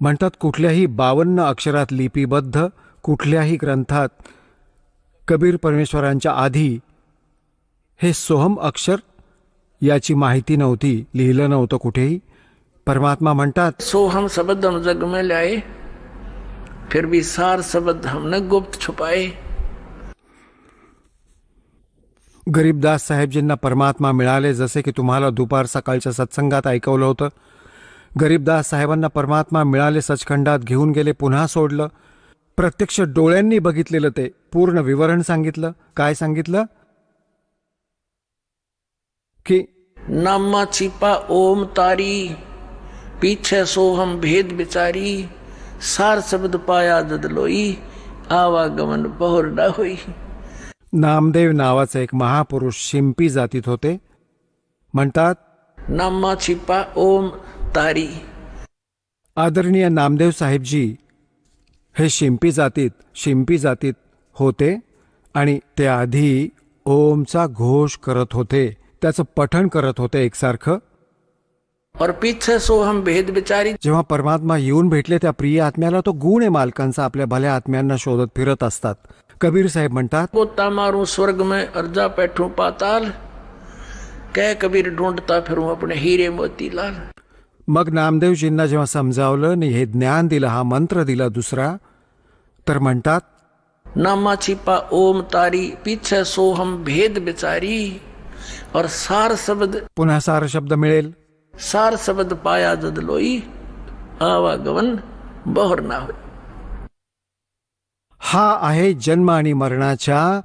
म्हणतात कुठल्याही 52 अक्षरात लिपिबद्ध कुठल्याही ग्रंथात कबीर परमेश्वरांच्या आधी हे सोहम अक्षर याची माहिती नव्हती, लिहिलं नव्हतं कुठेही. परमात्मा म्हणतात, सोहम शब्द हम जग में लाए फिर भी सार शब्द हमने गुप्त छुपाए. गरीबदास साहेबजींना परमात्मा मिळाले, जसे की तुम्हाला दुपार सकाळच्या सत्संगात ऐकवलं होतं. गरीबदास साहेबांना परमात्मा मिळाले, सचखंडात घेऊन गेले, पुन्हा सोडलं. प्रत्यक्ष डोळ्यांनी बघितलेलं ते पूर्ण विवरण सांगितलं. काय सांगितलं की नामा छिपा ओम तारी, पीछे सोहम भेद बिचारी, सार शब्द पाया जदलोई, आवागमन बहुर न होई. नामदेव नावाचे एक महापुरुष शिंपी जातीत होते. म्हणतात, नामा छिपा ओम तारी. आदरणीय नामदेव साहेबजी हे शिंपी जातीत होते आणि ते आधी ओमचा घोष करत होते, त्याचं पठण करत होते एकसारखं. और पीछे सोहम भेद बिचारी. जेव्हा परमात्मा येऊन भेटले त्या प्रिय आत्म्याला, तो गुण आहे मालकांचा, आपल्या भल्या आत्म्यांना शोधत फिरत असतात. कबीर साहेब म्हणतात, गोता मारूं स्वर्ग में अर्जा बैठूं पाताल, कह कबीर ढूंढता फिरूं अपने हीरे मोतीलाल. मग नामदेवजींना जेव्हा समजावलं आणि हे ज्ञान दिलं, हा मंत्र दिला दुसरा, तर म्हणतात, नामा छिपा ओम तारी, पीछे सोहम भेद बिचारी, और सार शब्द, पुन्हा सार शब्द मिळेल, सार शब्द पाया जदलोई, आवागमन बहुर ना होय. हा आहे जन्म आणि मरणाच्या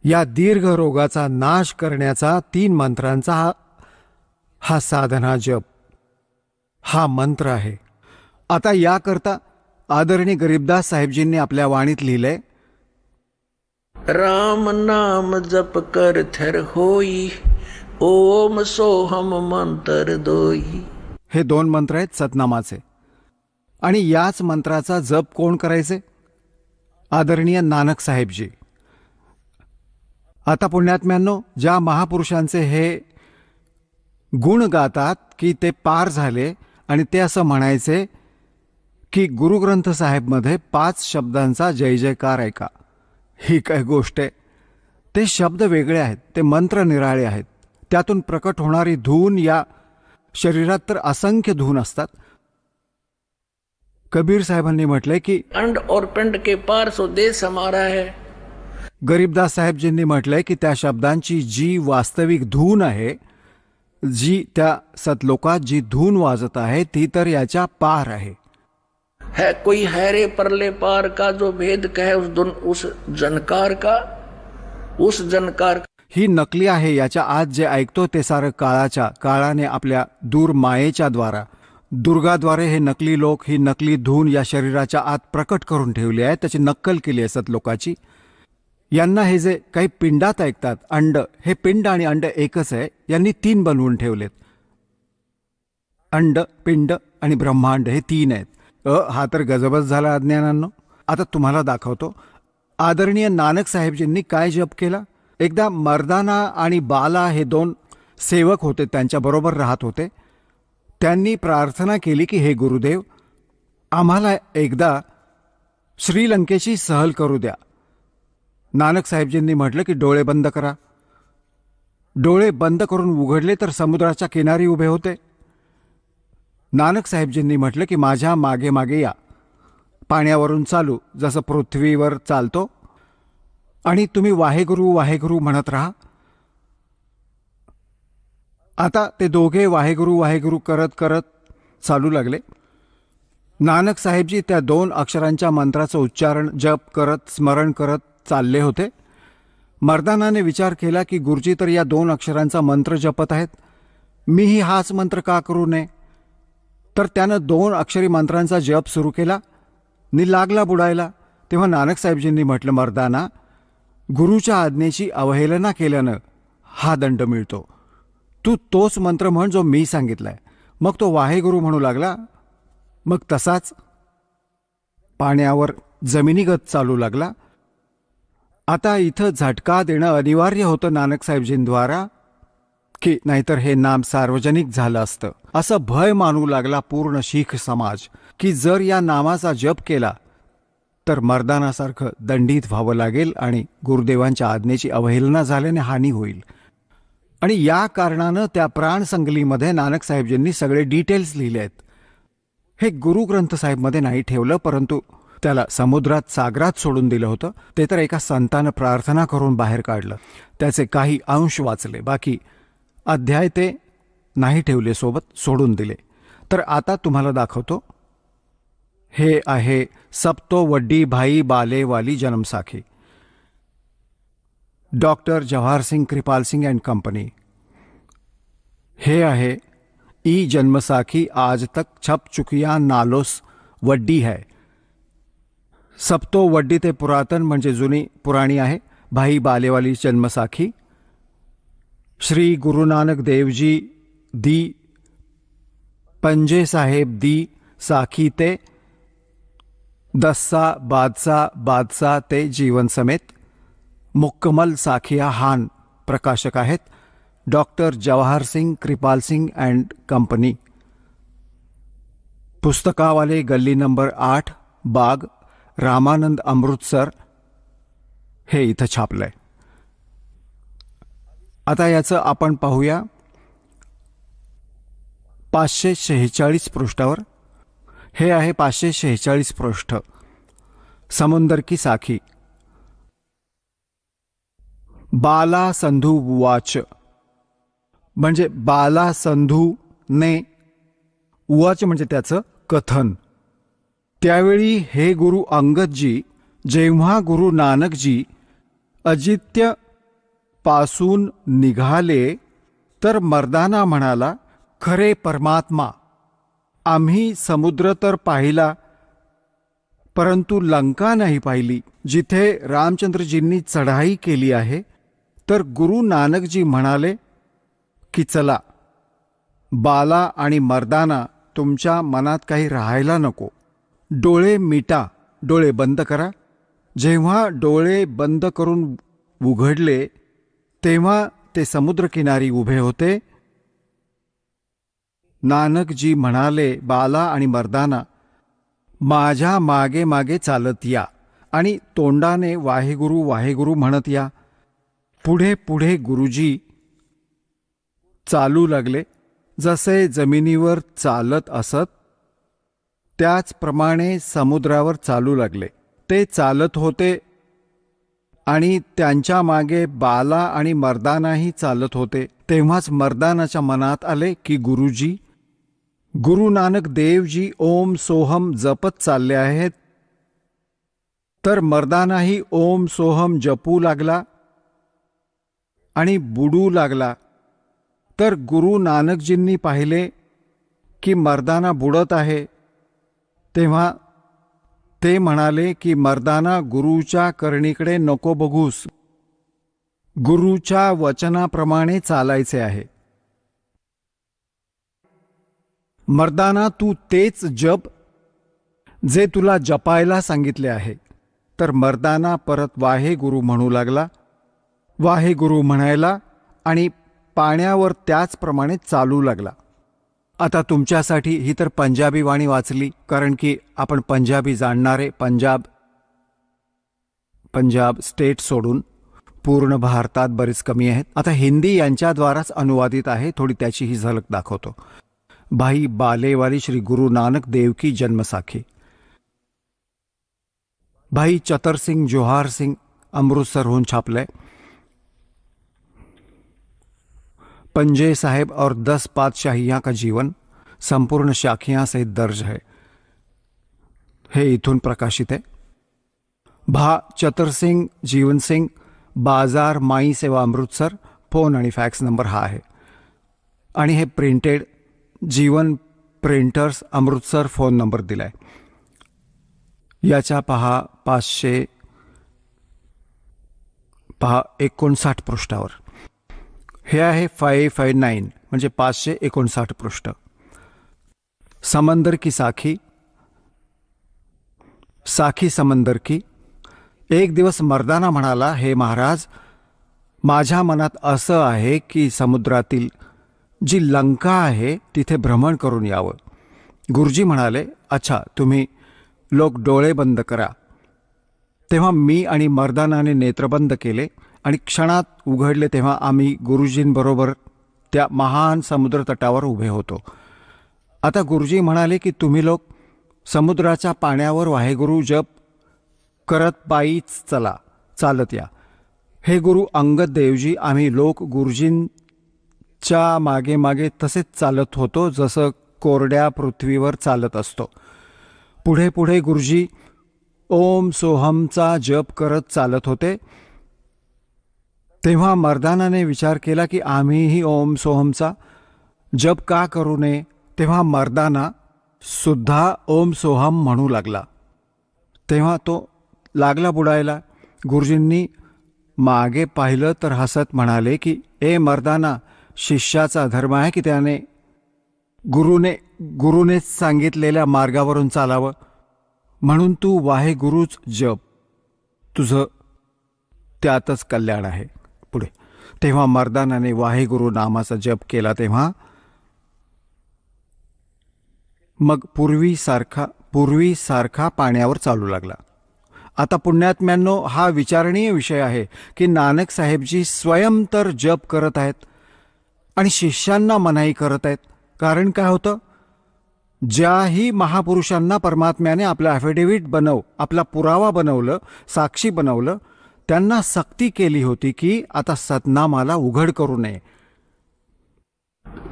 या दीर्घ रोगाचा नाश करण्याचा 3 मंत्रांचा हा साधना जप, हा मंत्र आहे. आता याकरता आदरणीय गरीबदास साहेबजींनी आपल्या वाणीत लिहिलंय, राम नाम जप कर थर होई, ओम सोहम मंत्र दोई. हे 2 मंत्र आहेत सतनामाचे. आणि याच मंत्राचा जप कोण करायचे? आदरणीय नानक साहेबजी. आता पुण्यात्म्यांनो, ज्या महापुरुषांचे हे गुण गातात की ते पार झाले आणि ते असं म्हणायचे की गुरुग्रंथ साहेबमध्ये 5 शब्दांचा जय जयकार ऐका. ही काय गोष्ट आहे? ते शब्द वेगळे आहेत, ते मंत्र निराळे आहेत. त्यातून प्रकट होणारी धून, या शरीरात तर असंख्य धून असतात. कबीर साहेबांनी म्हटलंय की अंड और पिंड के पार सो देश हमारा है. गरीबदास साहेबजींनी म्हटलंय की त्या शब्दांची जी वास्तविक धून आहे, जी त्या सतलोकात जी धून वाजत आहे, ती तर याच्या पार आहे. है कोई हैरे परले पार का जो भेद कहे उस जनकार का, उस जनकार. ही नकली आहे. याच्या आत जे ऐकतो ते सारं काळाने आपल्या दूर मायेच्या द्वारा, दुर्गाद्वारे हे नकली लोक ही नकली धून या शरीराच्या आत प्रकट करून ठेवली आहे. त्याची नक्कल केली आहे सतलोकाची. यांना हे जे काही पिंडात ऐकतात, अंड, हे पिंड आणि अंड एकच आहे. यांनी 3 बनवून ठेवलेत. अंड, पिंड आणि ब्रह्मांड हे 3 आहेत. हा तर गजबच झाला अज्ञानांनो. आता तुम्हाला दाखवतो आदरणीय नानक साहेबजींनी काय जप केला. एकदा मर्दाना आणि बाला हे 2 सेवक होते, त्यांच्याबरोबर राहत होते. त्यांनी प्रार्थना केली की हे गुरुदेव, आम्हाला एकदा श्रीलंकेची सहल करू द्या. नानक साहेबजींनी म्हटलं की डोळे बंद करा. डोळे बंद करून उघडले तर समुद्राच्या किनारी उभे होते. नानक साहेबजींनी म्हटलं की माझ्या मागे मागे या. पाण्यावरून चालू, जसं पृथ्वीवर चालतो, आणि तुम्ही वाहेगुरु वाहेगुरु म्हणत राहा. आता ते दोघे वाहेगुरु वाहेगुरु करत करत चालू लागले. नानक साहेबजी त्या 2 अक्षरांच्या मंत्राचं उच्चारण, जप करत, स्मरण करत चालले होते. मर्दानाने विचार केला की गुरुजी तर या 2 अक्षरांचा मंत्र जपत आहेत, मीही हाच मंत्र का करू नये. तर त्यानं 2 अक्षरी मंत्रांचा जप सुरू केला. नि लागला बुडायला. तेव्हा नानक साहेबजींनी म्हटलं, मर्दाना, गुरुच्या आज्ञेची अवहेलना केल्यानं हा दंड मिळतो. तू तोच मंत्र म्हण जो मी सांगितलाय. मग तो वाहेगुरु म्हणू लागला. मग तसाच पाण्यावर जमिनीगत चालू लागला. आता इथं झटका देणं अनिवार्य होतं नानक साहेबजींद्वारा, की नाहीतर हे नाम सार्वजनिक झालं असतं. असं भय मानू लागला पूर्ण शीख समाज की जर या नामाचा जप केला तर मर्दानासारखं दंडित व्हावं लागेल आणि गुरुदेवांच्या आज्ञेची अवहेलना झाल्याने हानी होईल. आणि या कारणानं त्या प्राणसंगलीमध्ये नानक साहेबजींनी सगळे डिटेल्स लिहिले आहेत. हे गुरुग्रंथ साहेबमध्ये नाही ठेवलं, परंतु त्याला समुद्रात, सागरात सोडून दिलं होतं. ते तर एका संतानं प्रार्थना करून बाहेर काढलं. त्याचे काही अंश वाचले, बाकी अध्याय ते नाही ठेवले सोबत, सोडून दिले. तर आता तुम्हाला दाखवतो. हे आहे सबतो वड्डी भाई बाले वाली जन्मसाखी, doctor Jawahar Singh Kirpal Singh and company. हे आहे ई जन्मसाखी आज तक छप चुकिया नालोस वड्डी है. सबतो वड्डी ते पुरातन म्हणजे जुनी पुराणी आहे. भाई बालेवाली जन्मसाखी श्री गुरु नानक देवजी दी पंजे साहेब दी साखी ते दस्सा बादशाह ते जीवन समेत मुक्कमल साखिया हान प्रकाशक आहेत. Doctor Jawahar Singh Kirpal Singh and company. पुस्तकावाले गल्ली नंबर 8, बाग, रामानंद, अमृतसर. हे इथं छापलंय. आता याचं आपण पाहूया 546 पृष्ठावर. हे आहे 546 पृष्ठ. समुंदर की साखी. बाला संधू उवाच, म्हणजे बाला संधूने, उवाच म्हणजे त्याचं कथन. त्यावेळी हे गुरु अंगदजी, जेव्हा गुरु नानकजी अजित्य पासून निघाले तर मर्दाना म्हणाला, खरे परमात्मा, आम्ही समुद्र तर पाहिला परंतु लंका नाही पाहिली, जिथे रामचंद्रजींनी चढाई केली आहे. तर गुरु नानकजी म्हणाले की चला, बाला आणि मर्दाना, तुमच्या मनात काही राहायला नको. डोळे मिटा, डोळे बंद करा. जेव्हा डोळे बंद करून उघडले तेव्हा ते समुद्रकिनारी उभे होते. नानकजी म्हणाले, बाला आणि मर्दाना, माझ्या मागे मागे चालत या आणि तोंडाने वाहेगुरु वाहेगुरु म्हणत या. पुढे पुढे गुरुजी चालू लागले. जसे जमिनीवर चालत असत त्याचप्रमाणे समुद्रावर चालू लागले. ते चालत होते आणि त्यांच्या मागे बाला आणि मर्दानाही चालत होते. तेव्हाच मर्दानाच्या मनात आले की गुरुजी, गुरु नानक देवजी ओम सोहम जपत चालले आहेत. तर मर्दानाही ओम सोहम जपू लागला आणि बुडू लागला. तर गुरु नानकजींनी पाहिले की मर्दाना बुडत आहे. तेव्हा ते म्हणाले की मर्दाना, गुरुच्या करणीकडे नको बघूस, गुरुच्या वचनाप्रमाणे चालायचे आहे. मर्दाना, तू तेच जप जे तुला जपायला सांगितले आहे. तर मर्दाना परत वाहे गुरु म्हणू लागला. वाहे गुरु म्हणायला आणि पाण्यावर त्याचप्रमाणे चालू लागला. आता तुमच्यासाठी ही तर पंजाबी वाणी वाचली, कारण की आपण पंजाबी जाणणारे पंजाब स्टेट सोडून पूर्ण भारतात बरेच कमी आहेत. आता हिंदी यांच्याद्वाराच अनुवादित आहे. थोडी त्याची ही झलक दाखवतो. भाई बालेवाली श्री गुरु नानक देव की जन्मसाखी. भाई चतर सिंह जोहार सिंह अमृतसरहून छापलंय. पंजे साहेब और 10 पातशाहियां का जीवन संपूर्ण शाखियां सहित दर्ज है. हे इथून प्रकाशित आहे. भा चतर सिंह जीवन सिंह, बाजार माई सेवा अमृतसर. फोन आणि फॅक्स नंबर हा आहे. आणि हे प्रिंटेड जीवन प्रिंटर्स अमृतसर फोन नंबर दिलाय. याच्या पहा 559 पृष्ठावर. हे आहे 559 म्हणजे 559 पृष्ठ. समंदर की साखी. साखी समंदर की. एक दिवस मर्दाना म्हणाला, हे महाराज, माझ्या मनात असं आहे की समुद्रातील जी लंका आहे तिथे भ्रमण करून यावं. गुरुजी म्हणाले, अच्छा, तुम्ही लोक डोळे बंद करा. तेव्हा मी आणि मर्दानाने नेत्रबंद केले आणि क्षणात उघडले. तेव्हा आम्ही गुरुजींबरोबर त्या महान समुद्रतटावर उभे होतो. आता गुरुजी म्हणाले की तुम्ही लोक समुद्राच्या पाण्यावर वाहेगुरु जप करत पायीच चालत या. हे गुरु अंगद देवजी, आम्ही लोक गुरुजींच्या मागे मागे तसेच चालत होतो जसं कोरड्या पृथ्वीवर चालत असतो. पुढे पुढे गुरुजी ओम सोहमचा जप करत चालत होते. तेव्हा मर्दानाने विचार केला की आम्हीही ओम सोहमचा जप का करू नये. तेव्हा मर्दाना सुद्धा ओम सोहम म्हणू लागला. तेव्हा तो लागला बुडायला. गुरुजींनी मागे पाहिलं तर हसत म्हणाले की ए मर्दाना, शिष्याचा धर्म आहे की त्याने गुरुनेच सांगितलेल्या मार्गावरून चालावं, म्हणून तू वाहे गुरुच जप, तुझं त्यातच कल्याण आहे. पुढे तेव्हा मर्दानाने वाहे गुरु नामाचा जप केला. तेव्हा मग पूर्वीसारखा पाण्यावर चालू लागला. आता पुण्यात्म्यांनो, हा विचारणीय विषय आहे की नानक साहेबजी स्वयं तर जप करत आहेत आणि शिष्यांना मनाई करत आहेत. कारण काय होतं, ज्याही महापुरुषांना परमात्म्याने आपलं ॲफिडेव्हिट आपला पुरावा बनवलं, साक्षी बनवलं, त्यांना सक्ती केली होती की आता सतनामाला उघड करू नये.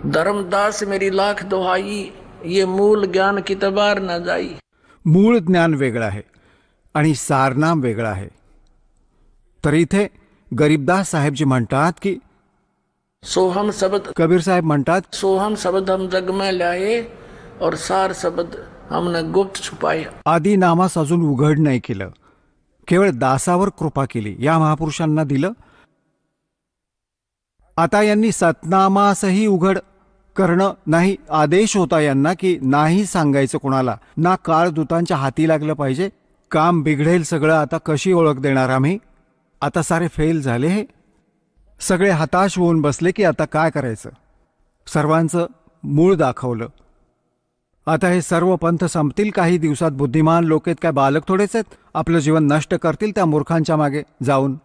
धर्मदास मेरी लाख दोहाई, ये मूल ज्ञान की तबार न जाई. मूळ ज्ञान वेगळं आहे आणि सारनाम वेगळं आहे. तर इथे गरीबदास साहेबजी म्हणतात की सोहम शब्द कबीर साहेब म्हणतात सोहम शब्द हम जग में लाए और सार शब्द हमने गुप्त छुपाए. आदी नामास अजून उघड नाही केलं, केवळ दासावर कृपा केली, या महापुरुषांना दिलं. आता यांनी सतनामासही उघड करणं नाही आदेश होता यांना की नाही सांगायचं कोणाला, ना काळदूतांच्या हाती लागलं पाहिजे. काम बिघडेल सगळं, आता कशी ओळख देणार आम्ही. आता सारे फेल झाले, हे सगळे हताश होऊन बसले की आता काय करायचं. सर्वांचं मूळ दाखवलं. आता हे सर्व पंथ संपतील काही दिवसात. बुद्धिमान लोक आहेत, काय बालक थोडेच आहेत, आपलं जीवन नष्ट करतील त्या मूर्खांच्या मागे जाऊन.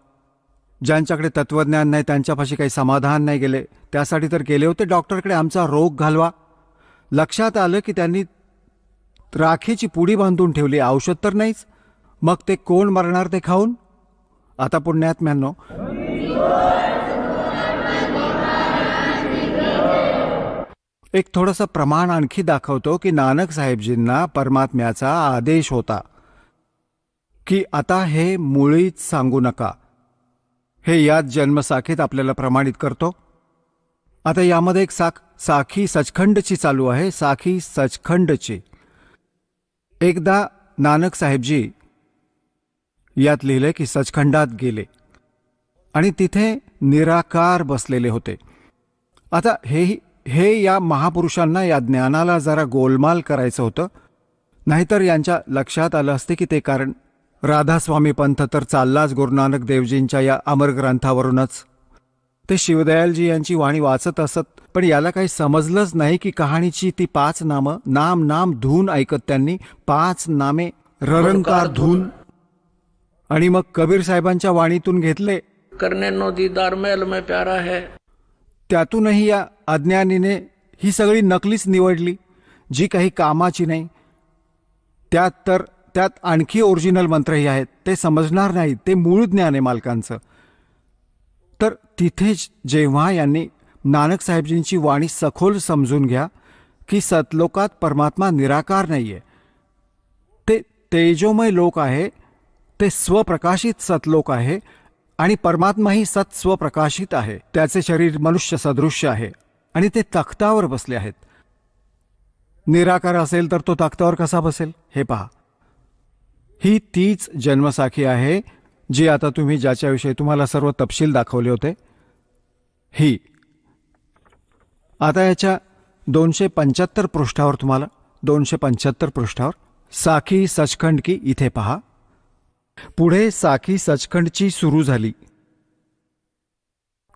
ज्यांच्याकडे तत्वज्ञान नाही त्यांच्यापाशी काही समाधान नाही गेले, त्यासाठी तर गेले होते डॉक्टरकडे आमचा रोग घालवा. लक्षात आलं की त्यांनी राखीची पुडी बांधून ठेवली, औषध तर नाहीच. मग ते कोण मरणार ते खाऊन. आता पुण्यात्म्यांनो, एक थोडंसं प्रमाण आणखी दाखवतो की नानक साहेबजींना परमात्म्याचा आदेश होता की आता हे मुळीच सांगू नका. हे याच जन्मसाखीत आपल्याला प्रमाणित करतो. आता यामध्ये एक साखी सचखंडची चालू आहे, साखी सचखंडची. एकदा नानक साहेबजी यात लिहिले की सचखंडात गेले आणि तिथे निराकार बसलेले होते. आता हे या महापुरुषांना या ज्ञानाला जरा गोलमाल करायचं होतं, नाहीतर यांच्या लक्षात आलं असते की ते कारण राधास्वामी पंथ तर चाललाच गुरुनानक देवजींच्या या अमर ग्रंथावरूनच. ते शिवदयालजी यांची वाणी वाचत असत, पण याला काही समजलंच नाही की कहाणीची ती 5 नामं, नाम नाम धून ऐकत त्यांनी 5 नामे ररंकार धून आणि मग कबीर साहेबांच्या वाणीतून घेतले. करने नो दीदार महल में प्यारा है. त्यातूनही या अज्ञानीने ही सगळी नकलीच निवडली, जी काही कामाची नाही. त्यात आणखी ओरिजिनल मंत्रही आहेत, ते समजणार नाहीत, ते मूळ ज्ञान आहे मालकांचं. तर तिथेच जेव्हा यांनी नानक साहेबजींची वाणी सखोल समजून घ्या की सतलोकात परमात्मा निराकार नाहीये, ते तेजोमय लोक आहे, ते स्वप्रकाशित सतलोक आहे आणि परमात्माही सत स्वप्रकाशित आहे. त्याचे शरीर मनुष्य सदृश्य आहे आणि ते तख्तावर बसले आहेत. निराकार असेल तर तो तख्तावर कसा बसेल हे पहा. ही तीच जन्मसाखी आहे जी आता तुम्ही ज्याच्याविषयी तुम्हाला सर्व तपशील दाखवले होते. ही आता याच्या 275 पृष्ठावर, तुम्हाला 275 पृष्ठावर साखी सचखंड की इथे पहा. पुढे साखी सचखंडची सुरू झाली.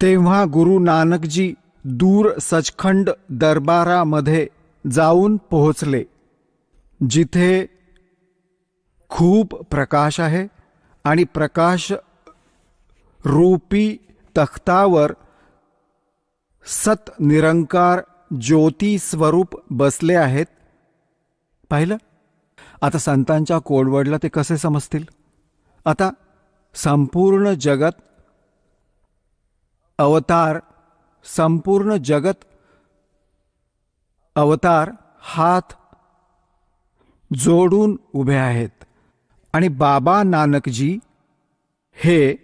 तेव्हा गुरु नानकजी दूर सचखंड दरबारामध्ये जाऊन पोहोचले, जिथे खूप प्रकाश आहे आणि प्रकाश रूपी तख्तावर सत निरंकार ज्योती स्वरूप बसले आहेत. पाहिलं. आता संतांच्या कोडवडला ते कसे समजतील. आता संपूर्ण जगत अवतार, संपूर्ण जगत अवतार हात जोडून उभे आहेत आणि बाबा नानकजी हे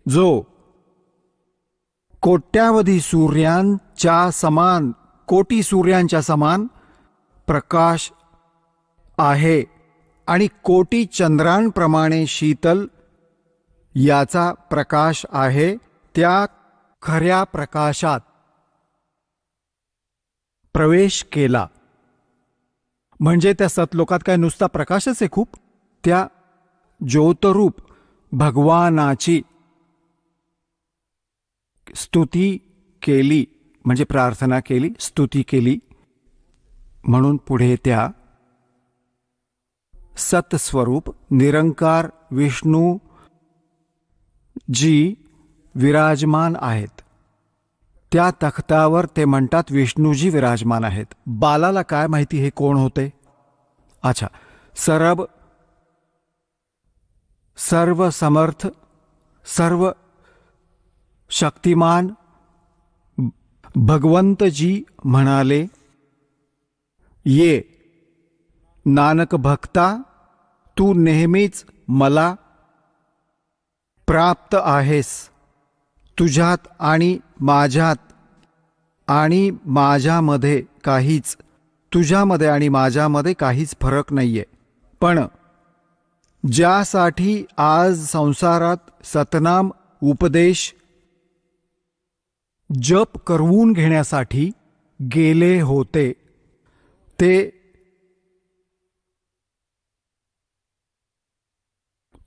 जो कोट्यावधी सूर्यांच्या समान, कोटी सूर्यांच्या समान प्रकाश आहे आणि कोटी चंद्रांप्रमाणे शीतल याचा प्रकाश आहे, त्या खऱ्या प्रकाशात प्रवेश केला. म्हणजे त्या सतलोकात काय नुसता प्रकाशच आहे खूप. त्या ज्योतरूप भगवानाची स्तुती केली, म्हणजे प्रार्थना केली, स्तुती केली. म्हणून पुढे त्या सतस्वरूप निरंकार विष्णू जी विराजमान आहेत. त्या तख्तावर ते म्हणतात विष्णूजी विराजमान आहेत. बालाला काय माहिती हे कोण होते. अच्छा, सर्व समर्थ, सर्व शक्तिमान भगवंतजी म्हणाले, ये नानक भक्ता, तू नेहमीच मला प्राप्त आहेस. तुझ्यात आणि माझ्यामध्ये काहीच तुझ्यामध्ये आणि माझ्यामध्ये काहीच फरक नाहीये. पण ज्यासाठी आज संसारात सतनाम उपदेश जप करवून घेण्यासाठी गेले होते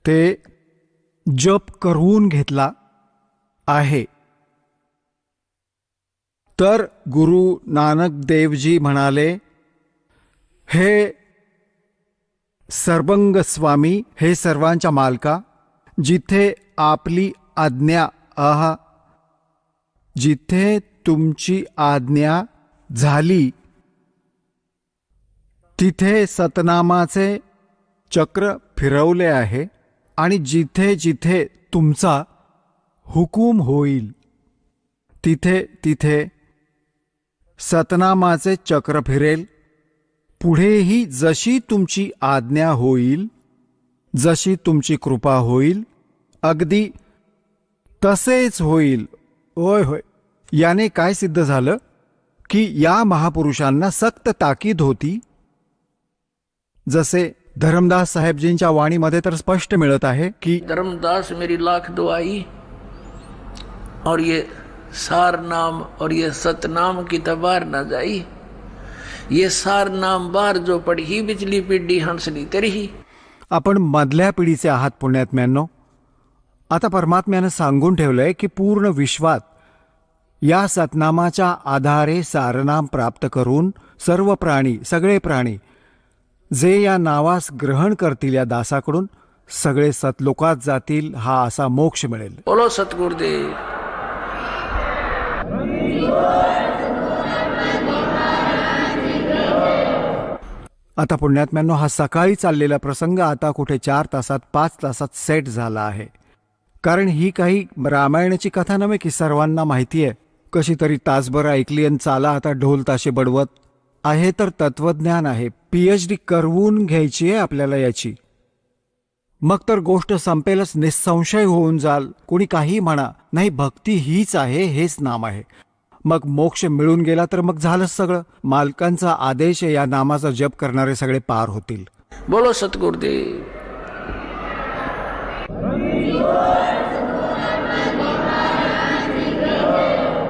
ते जप करवून घेतला आहे. तर गुरु नानक देवजी म्हणाले, हे सर्वंग स्वामी, हे सर्वांच्या मालका, जिथे आपली आज्ञा जिथे तुमची आज्ञा झाली तिथे सतनामाचे चक्र फिरवले आहे आणि जिथे जिथे तुमचा हुकूम होईल तिथे तिथे सतनामाचे चक्र फिरेल. पुढेही जशी तुमची आज्ञा होईल, जशी तुमची कृपा होईल, अगदी तसेच होईल. होय होय. याने काय सिद्ध झालं की या महापुरुषांना सक्त ताकीद होती. जसे धर्मदास साहेबजींच्या वाणीमध्ये तर स्पष्ट मिळत आहे की धर्मदास मेरी लाख दुआई और ये सार नाम और ये सतनाम की तबार न जाई. ये सार नाम बार जो पड़ी बिजली पिड्डी हंसली तरीही. आपण मधल्या पिढीचे आहात पुण्यात्म्यांनो. आता परमात्म्यानं सांगून ठेवलंय की पूर्ण विश्वात या सतनामाच्या आधारे सारनाम प्राप्त करून सर्व प्राणी, सगळे प्राणी जे या नावास ग्रहण करतील या दासाकडून सगळे सतलोकात जातील. हा असा मोक्ष मिळेल. बोलो सतगुरुदेव. आता पुण्यात्म्यांनो, हा सकाळी चाललेला प्रसंग आता कुठे 4 तासात 5 तासात सेट झाला आहे. कारण ही काही रामायणाची कथा नव्हे की सर्वांना माहिती आहे. कशी तरी तासभर ऐकली आणि चाला आता ढोल ताशे बडवत आहे. तर तत्वज्ञान आहे. PhD करवून घ्यायची आहे आपल्याला याची. मग तर गोष्ट संपेलच, निसंशय होऊन जाल. कोणी काही म्हणा, नाही भक्ती हीच आहे, हेच नाम आहे. मग मोक्ष मिळून गेला तर मग झालंच सगळं. मालकांचा आदेश या नामाचा जप करणारे सगळे पार होतील. बोलो सतगुरुदेव.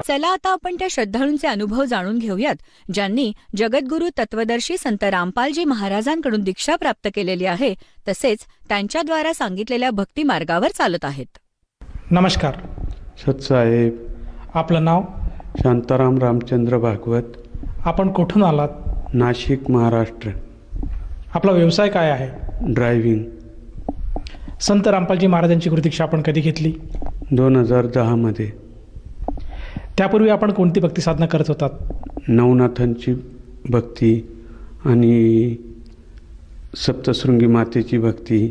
चला आता आपण त्या श्रद्धाळूंचे अनुभव जाणून घेऊयात ज्यांनी जगद्गुरू तत्वदर्शी संत रामपालजी महाराजांकडून दीक्षा प्राप्त केलेली आहे, तसेच त्यांच्याद्वारा सांगितलेल्या भक्ती मार्गावर चालत आहेत. नमस्कार सतसाहेब. आपलं नाव? शांताराम रामचंद्र भागवत. आपण कुठून आलात? नाशिक, महाराष्ट्र. आपला व्यवसाय काय आहे? ड्रायव्हिंग. संत रामपालजी महाराजांची गुरुदीक्षा आपण कधी घेतली? 2010 मध्ये. त्यापूर्वी आपण कोणती भक्ती साधना करत होतात? नवनाथांची भक्ती आणि सप्तशृंगी मातेची भक्ती,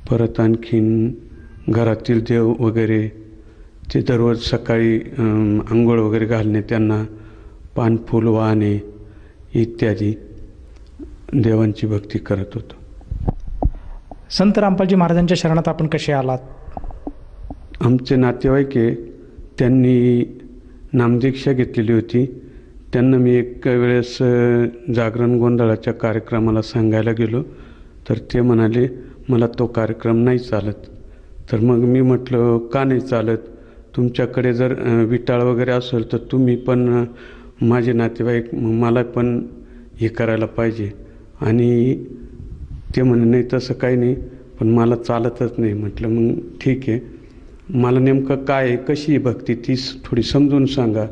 परत आणखीन घरातील देव वगैरे ते दररोज सकाळी आंघोळ वगैरे घालणे, त्यांना पान फूल वाहणे इत्यादी देवांची भक्ती करत होतो. संत रामपालजी महाराजांच्या शरणात आपण कसे आलात? आमचे नातेवाईक त्यांनी नामदीक्षा घेतलेली होती. त्यांना मी एक वेळेस जागरण गोंधळाच्या कार्यक्रमाला सांगायला गेलो तर ते म्हणाले मला तो कार्यक्रम नाही चालत. तर मग मी म्हटलं का नाही चालत? तुमच्याकडे जर विटाळ वगैरे असेल तर तुम्ही पण माझे नातेवाईक, मला पण हे करायला पाहिजे. आणि ते म्हणे नाही तसं काही नाही, पण मला चालतच नाही. म्हटलं मग ठीक आहे, मला नेमकं काय आहे, कशी आहे भक्ती ती थोडी समजून सांगा.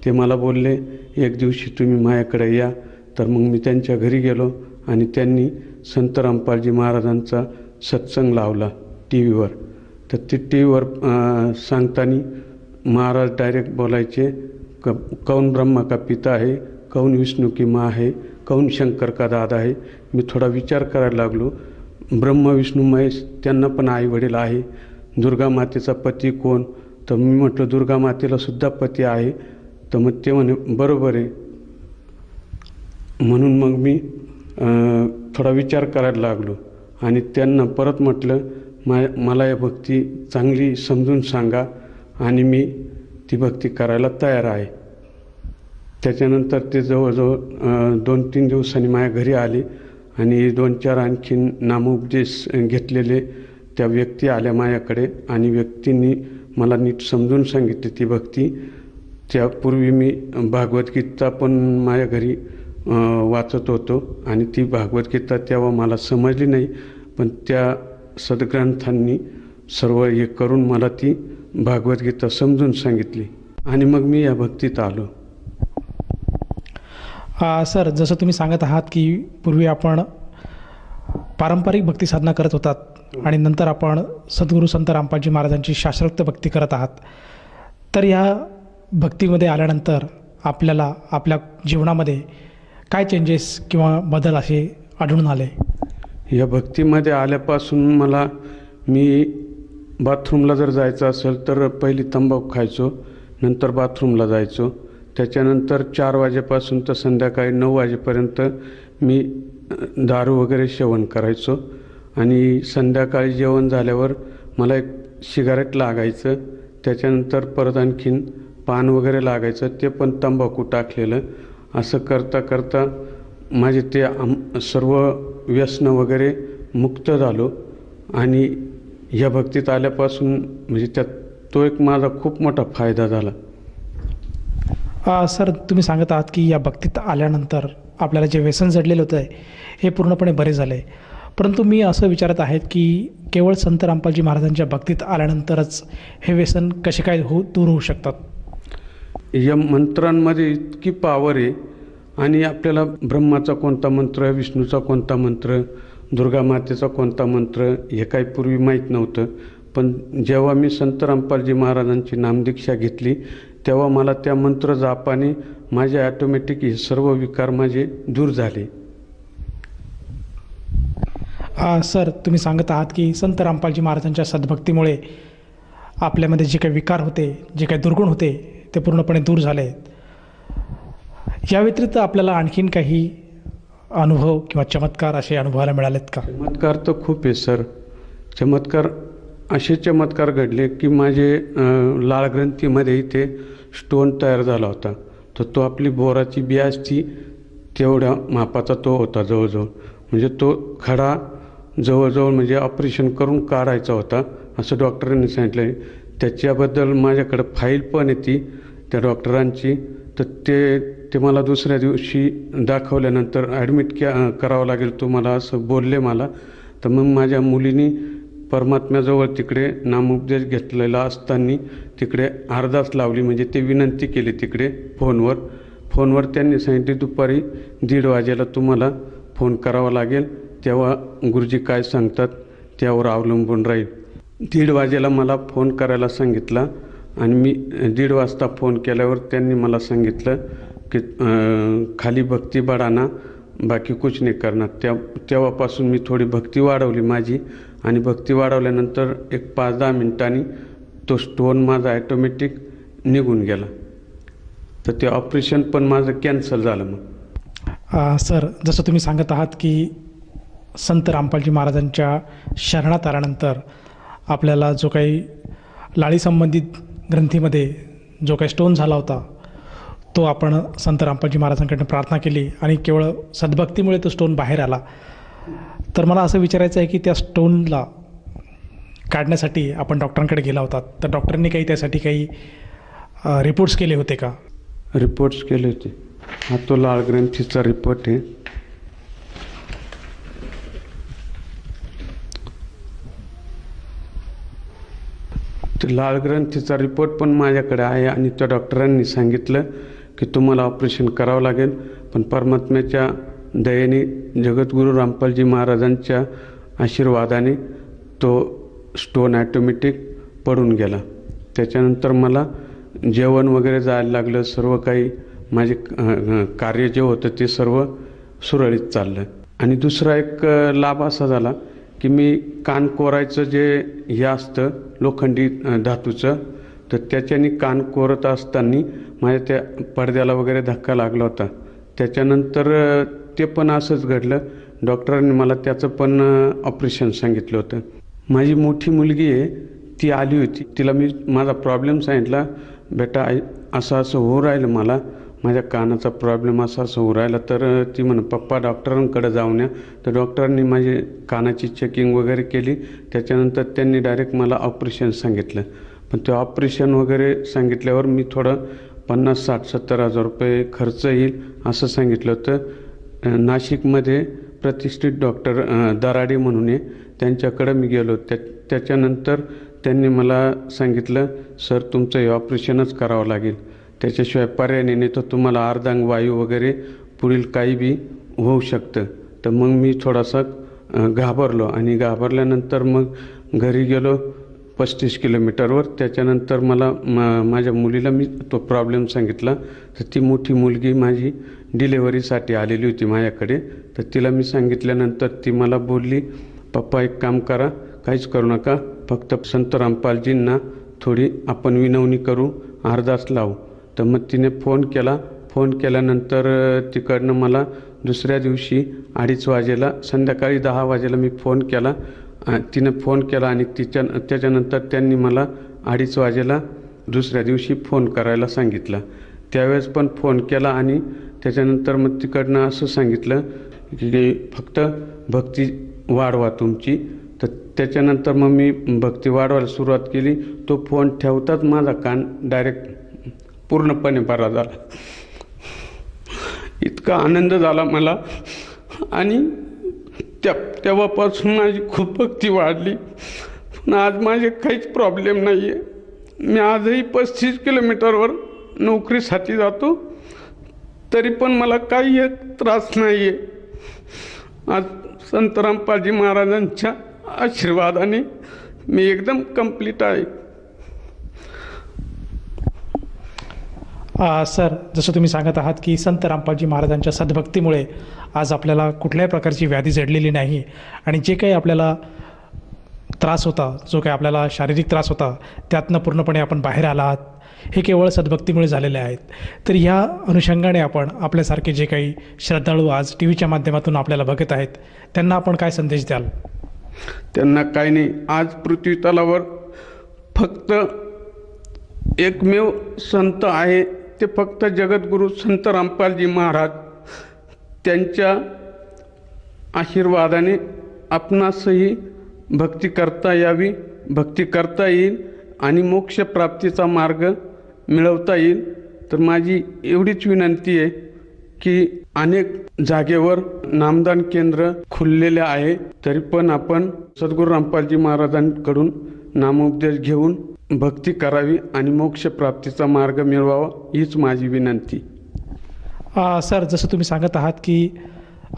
ते मला बोलले एक दिवशी तुम्ही माझ्याकडे या. तर मग मी त्यांच्या घरी गेलो आणि त्यांनी संत रामपालजी महाराजांचा सत्संग लावला TV वर. तर ते TV वर सांगताना महाराज डायरेक्ट बोलायचे कौन ब्रह्मा का पिता आहे, कौन विष्णू की माँ है, कौन शंकर का दादा आहे. मी थोडा विचार करायला लागलो. ब्रह्मा विष्णू महेश त्यांना पण आई वडील आहे. दुर्गा मातेचा पती कोण? तर मी म्हटलं दुर्गा मातेला सुद्धा पती आहे. तर मग ते म्हणे बरोबर आहे. म्हणून मग मी थोडा विचार करायला लागलो आणि त्यांना परत म्हटलं मला या भक्ती चांगली समजून सांगा आणि मी ती भक्ती करायला तयार आहे. त्याच्यानंतर ते जवळजवळ 2-3 दिवसांनी माझ्या घरी आले आणि 2-4 आणखीन नामोपदेश घेतलेले त्या व्यक्ती आल्या माझ्याकडे आणि व्यक्तींनी मला नीट समजून सांगितली ती भक्ती. त्यापूर्वी मी भागवद्गीता पण माझ्या घरी वाचत होतो आणि ती भागवद्गीता तेव्हा मला समजली नाही, पण त्या सद्ग्रंथांनी सर्व हे करून मला ती भागवद्गीता समजून सांगितली आणि मग मी या भक्तीत आलो. सर, जसं तुम्ही सांगत आहात की पूर्वी आपण पारंपरिक भक्ती साधना करत होतात आणि नंतर आपण सद्गुरू संत रामपालजी महाराजांची शास्त्रोक्त भक्ती करत आहात, तर या भक्तीमध्ये आल्यानंतर आपल्याला आपल्या जीवनामध्ये काय चेंजेस किंवा बदल असे आढळून आले? या भक्तीमध्ये आल्यापासून मी बाथरूमला जर जायचं असेल तर पहिली तंबाखू खायचो, नंतर बाथरूमला जायचो. त्याच्यानंतर 4 वाजेपासून तर संध्याकाळी 9 वाजेपर्यंत मी दारू वगैरे सेवन करायचो आणि संध्याकाळी जेवण झाल्यावर मला एक सिगारेट लागायचं. त्याच्यानंतर परत आणखीन पान वगैरे लागायचं, ते पण तंबाखू टाकलेलं. असं करता करता माझे ते सर्व व्यसनं वगैरे मुक्त झालो आणि या भक्तीत आल्यापासून म्हणजे तो एक माझा खूप मोठा फायदा झाला. सर, तुम्ही सांगत आहात की या भक्तीत आल्यानंतर आपल्याला जे व्यसन जडलेलं होतं हे पूर्णपणे बरे झाले, परंतु मी असं विचारत आहेत की केवळ संत रामपालजी महाराजांच्या भक्तीत आल्यानंतरच हे व्यसन कसे काय दूर होऊ शकतात? या मंत्रांमध्ये इतकी पावर आहे आणि आपल्याला ब्रह्माचा कोणता मंत्र, विष्णूचा कोणता मंत्र, दुर्गा मातेचा कोणता मंत्र हे काही पूर्वी माहीत नव्हतं. पण जेव्हा मी संत रामपालजी महाराजांची नामदीक्षा घेतली तेव्हा मला त्या मंत्र जापाने माझे ॲटोमॅटिक हे सर्व विकार माझे दूर झाले. सर, तुम्ही सांगत आहात की संत रामपालजी महाराजांच्या सद्भक्तीमुळे आपल्यामध्ये जे काही विकार होते, जे काही दुर्गुण होते ते पूर्णपणे दूर झाले. या व्यतिरिक्त आपल्याला आणखीन काही अनुभव किंवा चमत्कार असे अनुभवायला मिळालेत का? चमत्कार तर खूप आहे सर. असे चमत्कार घडले की माझे लाळग्रंथीमध्ये इथे स्टोन तयार झाला होता. तर तो आपली बोराची बी असती तेवढ्या मापाचा तो होता जवळजवळ. म्हणजे तो खडा जवळजवळ म्हणजे ऑपरेशन करून काढायचा होता असं डॉक्टरांनी सांगितलं आहे. त्याच्याबद्दल माझ्याकडं फाईल पण येते त्या डॉक्टरांची. तर ते मला दुसऱ्या दिवशी दाखवल्यानंतर ॲडमिट करावं लागेल तुम्हाला असं बोलले मला. तर मग माझ्या मुलीनी परमात्म्याजवळ तिकडे नामोपदेश घेतलेला असताना तिकडे अरदास लावली, म्हणजे ते विनंती केली तिकडे फोनवर त्यांनी सांगितले दुपारी 1:30 वाजेला तुम्हाला फोन करावा लागेल, तेव्हा गुरुजी काय सांगतात त्यावर अवलंबून राहील. 1:30 वाजेला मला फोन करायला सांगितला आणि मी 1:30 वाजता फोन केल्यावर त्यांनी मला सांगितलं की खाली भक्ती बढ़ाना, बाकी कुछ नाही करणार. तेव्हापासून मी थोडी भक्ती वाढवली माझी आणि भक्ती वाढवल्यानंतर एक 5-10 मिनिटांनी तो स्टोन माझा ॲटोमॅटिक निघून गेला. तर ते ऑपरेशन पण माझं कॅन्सल झालं. मग सर, जसं तुम्ही सांगत आहात की संत रामपालजी महाराजांच्या शरणात आल्यानंतर आपल्याला जो काही लाळी संबंधित ग्रंथीमध्ये जो काही स्टोन झाला होता तो आपण संत रामपालजी महाराजांकडून प्रार्थना केली आणि केवळ सद्भक्तीमुळे तो स्टोन बाहेर आला. तर मला असं विचारायचं आहे की त्या स्टोनला काढण्यासाठी आपण डॉक्टरांकडे गेला होता, तर डॉक्टरांनी त्यासाठी काही रिपोर्ट्स केले होते का? रिपोर्ट्स केले होते. हा तो लाळ ग्रंथीचा रिपोर्ट आहे. ते लाळ ग्रंथीचा रिपोर्ट पण माझ्याकडे आहे आणि त्या डॉक्टरांनी सांगितलं की तुम्हाला ऑपरेशन करावं लागेल, पण परमात्म्याच्या दयेने जगद्गुरू रामपालजी महाराजांच्या आशीर्वादाने तो स्टोन ॲटोमॅटिक पडून गेला. त्याच्यानंतर मला जेवण वगैरे जायला लागलं, सर्व काही माझे कार्य जे होतं ते सर्व सुरळीत चाललं. आणि दुसरा एक लाभ असा झाला की मी कान कोरायचं जे हे असतं लोखंडी धातूचं, तर त्याच्याने कान कोरत असताना माझ्या त्या पडद्याला वगैरे धक्का लागला होता. त्याच्यानंतर ते पण असंच घडलं. डॉक्टरांनी मला त्याचं पण ऑपरेशन सांगितलं होतं. माझी मोठी मुलगी आहे ती आली होती. तिला मी माझा प्रॉब्लेम सांगितला, बेटा असं असं होऊ राहिलं, मला माझ्या कानाचा प्रॉब्लेम असा असं होऊ राहिला. तर ती म्हणे पप्पा डॉक्टरांकडे जाऊन या. तर डॉक्टरांनी माझी कानाची चेकिंग वगैरे केली. त्याच्यानंतर त्यांनी डायरेक्ट मला ऑपरेशन सांगितलं. पण ते ऑपरेशन वगैरे सांगितल्यावर मी थोडं 50-60-70 हजार रुपये खर्च येईल असं सांगितलं होतं. नाशिकमध्ये प्रतिष्ठित डॉक्टर दराडे म्हणून आहे, त्यांच्याकडं मी गेलो. त्याच्यानंतर त्यांनी मला सांगितलं, सर तुमचं हे ऑपरेशनच करावं लागेल, त्याच्याशिवाय पर्याय नाही, तर तुम्हाला अर्धांग वायू वगैरे पुढील काही बी होऊ शकतं. तर मग मी थोडासा घाबरलो आणि घाबरल्यानंतर मग घरी गेलो 35 किलोमीटरवर. त्याच्यानंतर मला माझ्या मुलीला मी तो प्रॉब्लेम सांगितला. तर ती मोठी मुलगी माझी डिलेवरीसाठी आलेली होती माझ्याकडे. तर तिला मी सांगितल्यानंतर ती मला बोलली, पप्पा एक काम करा, काहीच करू नका, फक्त संत रामपालजींना थोडी आपण विनवणी करू, अरदास लावू. तर मग तिने फोन केला. फोन केल्यानंतर तिकडनं मला दुसऱ्या दिवशी 2:30 वाजेला, संध्याकाळी 10 वाजेला मी फोन केला. तिने फोन केला आणि त्याच्यानंतर त्यांनी मला 2:30 वाजेला दुसऱ्या दिवशी फोन करायला सांगितलं. त्यावेळेस पण फोन केला आणि त्याच्यानंतर मग तिकडनं असं सांगितलं की फक्त भक्ती वाढवा तुमची. तर त्याच्यानंतर मग मी भक्ती वाढवायला सुरुवात केली. तो फोन ठेवताच माझा कान डायरेक्ट पूर्णपणे बरा झाला. इतका आनंद झाला मला आणि तेव्हापासून माझी खूप भक्ती वाढली. पण आज माझे काहीच प्रॉब्लेम नाही आहे. मी आजही 35 किलोमीटरवर नोकरीसाठी जातो, तरी पण मला काही एक त्रास नाही आहे. आज संत रामपालजी महाराजांच्या आशीर्वादाने मी एकदम कंप्लीट आहे. सर, जसं तुम्ही सांगत आहात की संत रामपालजी महाराजांच्या सद्भक्तीमुळे आज आपल्याला कुठल्याही प्रकारची व्याधी जडलेली नाही आणि जे काही आपल्याला त्रास होता, जो काही आपल्याला शारीरिक त्रास होता, त्यातनं पूर्णपणे आपण बाहेर आला आहात, हे केवळ सद्भक्तीमुळे झालेले आहेत. तर ह्या अनुषंगाने आपण आपल्यासारखे जे काही श्रद्धाळू आज टी व्हीच्या माध्यमातून आपल्याला बघत आहेत, त्यांना आपण काय संदेश द्याल? त्यांना काही नाही. आज पृथ्वी तलावर फक्त एकमेव संत आहे, ते फक्त जगद्गुरू संत रामपालजी महाराज. त्यांच्या आशीर्वादाने आपणासही भक्ती करता यावी, भक्ती करता येईल आणि मोक्षप्राप्तीचा मार्ग मिळवता येईल. तर माझी एवढीच विनंती आहे की अनेक जागेवर नामदान केंद्र खुललेले आहे, तरी पण आपण सद्गुरू रामपालजी महाराजांकडून नामोपदेश घेऊन भक्ती करावी आणि मोक्षप्राप्तीचा मार्ग मिळवावा, हीच माझी विनंती. सर, जसं तुम्ही सांगत आहात की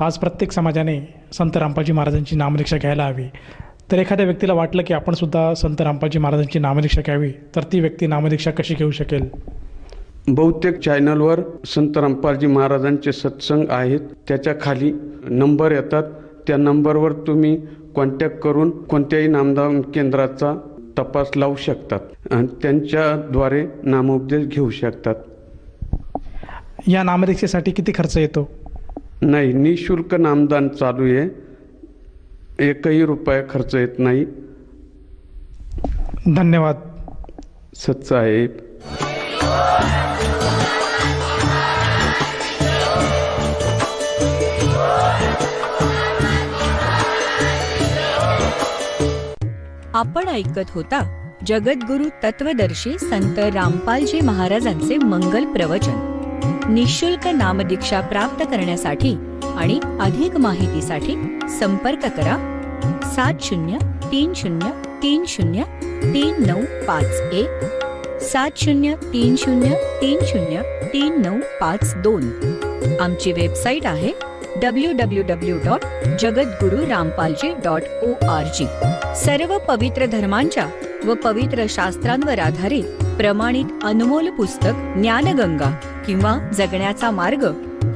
आज प्रत्येक समाजाने संत रामपालजी महाराजांची नामदीक्षा घ्यायला हवी, तर एखाद्या व्यक्तीला वाटलं की आपण सुद्धा संत रामपालजी महाराजांची नामदीक्षा घ्यावी, तर ती व्यक्ती नामदीक्षा कशी घेऊ शकेल? बहुतेक चॅनलवर संत रामपालजी महाराजांचे सत्संग आहेत, त्याच्या खाली नंबर येतात. त्या नंबरवर तुम्ही कॉन्टॅक्ट करून कोणत्याही नामदान केंद्राचा तपास लावू शकतात आणि त्यांच्याद्वारे नामोपदेश घेऊ शकतात. या नामदीक्षेसाठी किती खर्च येतो? नाही, निःशुल्क नामदान चालू आहे, एकही रुपया खर्च येत नाही. धन्यवाद सतसाहेब. आपण ऐकत होता जगद्गुरू तत्वदर्शी संत रामपालजी महाराजांचे मंगल प्रवचन. निःशुल्क नामदीक्षा प्राप्त करण्यासाठी आणि अधिक माहितीसाठी संपर्क करा 7030303951 7030303952. आमची वेबसाईट आहे www.jagadgururampalji.org. सर्व पवित्र धर्मांच्या व पवित्र शास्त्रांवर आधारित प्रमाणित अनमोल पुस्तक ज्ञानगंगा किंवा जगण्याचा मार्ग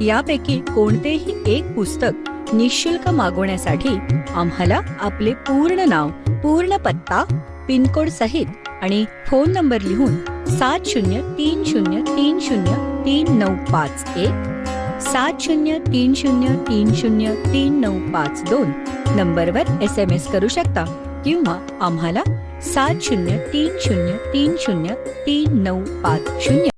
यापैकी कोणतेही एक पुस्तक निःशुल्क मागवण्यासाठी आम्हाला आपले पूर्ण नाव, पूर्ण पत्ता, पिनकोड सहित आणि फोन नंबर लिहून 7030303951 7030303952 नंबरवर SMS करू शकता किंवा आम्हाला 7030303950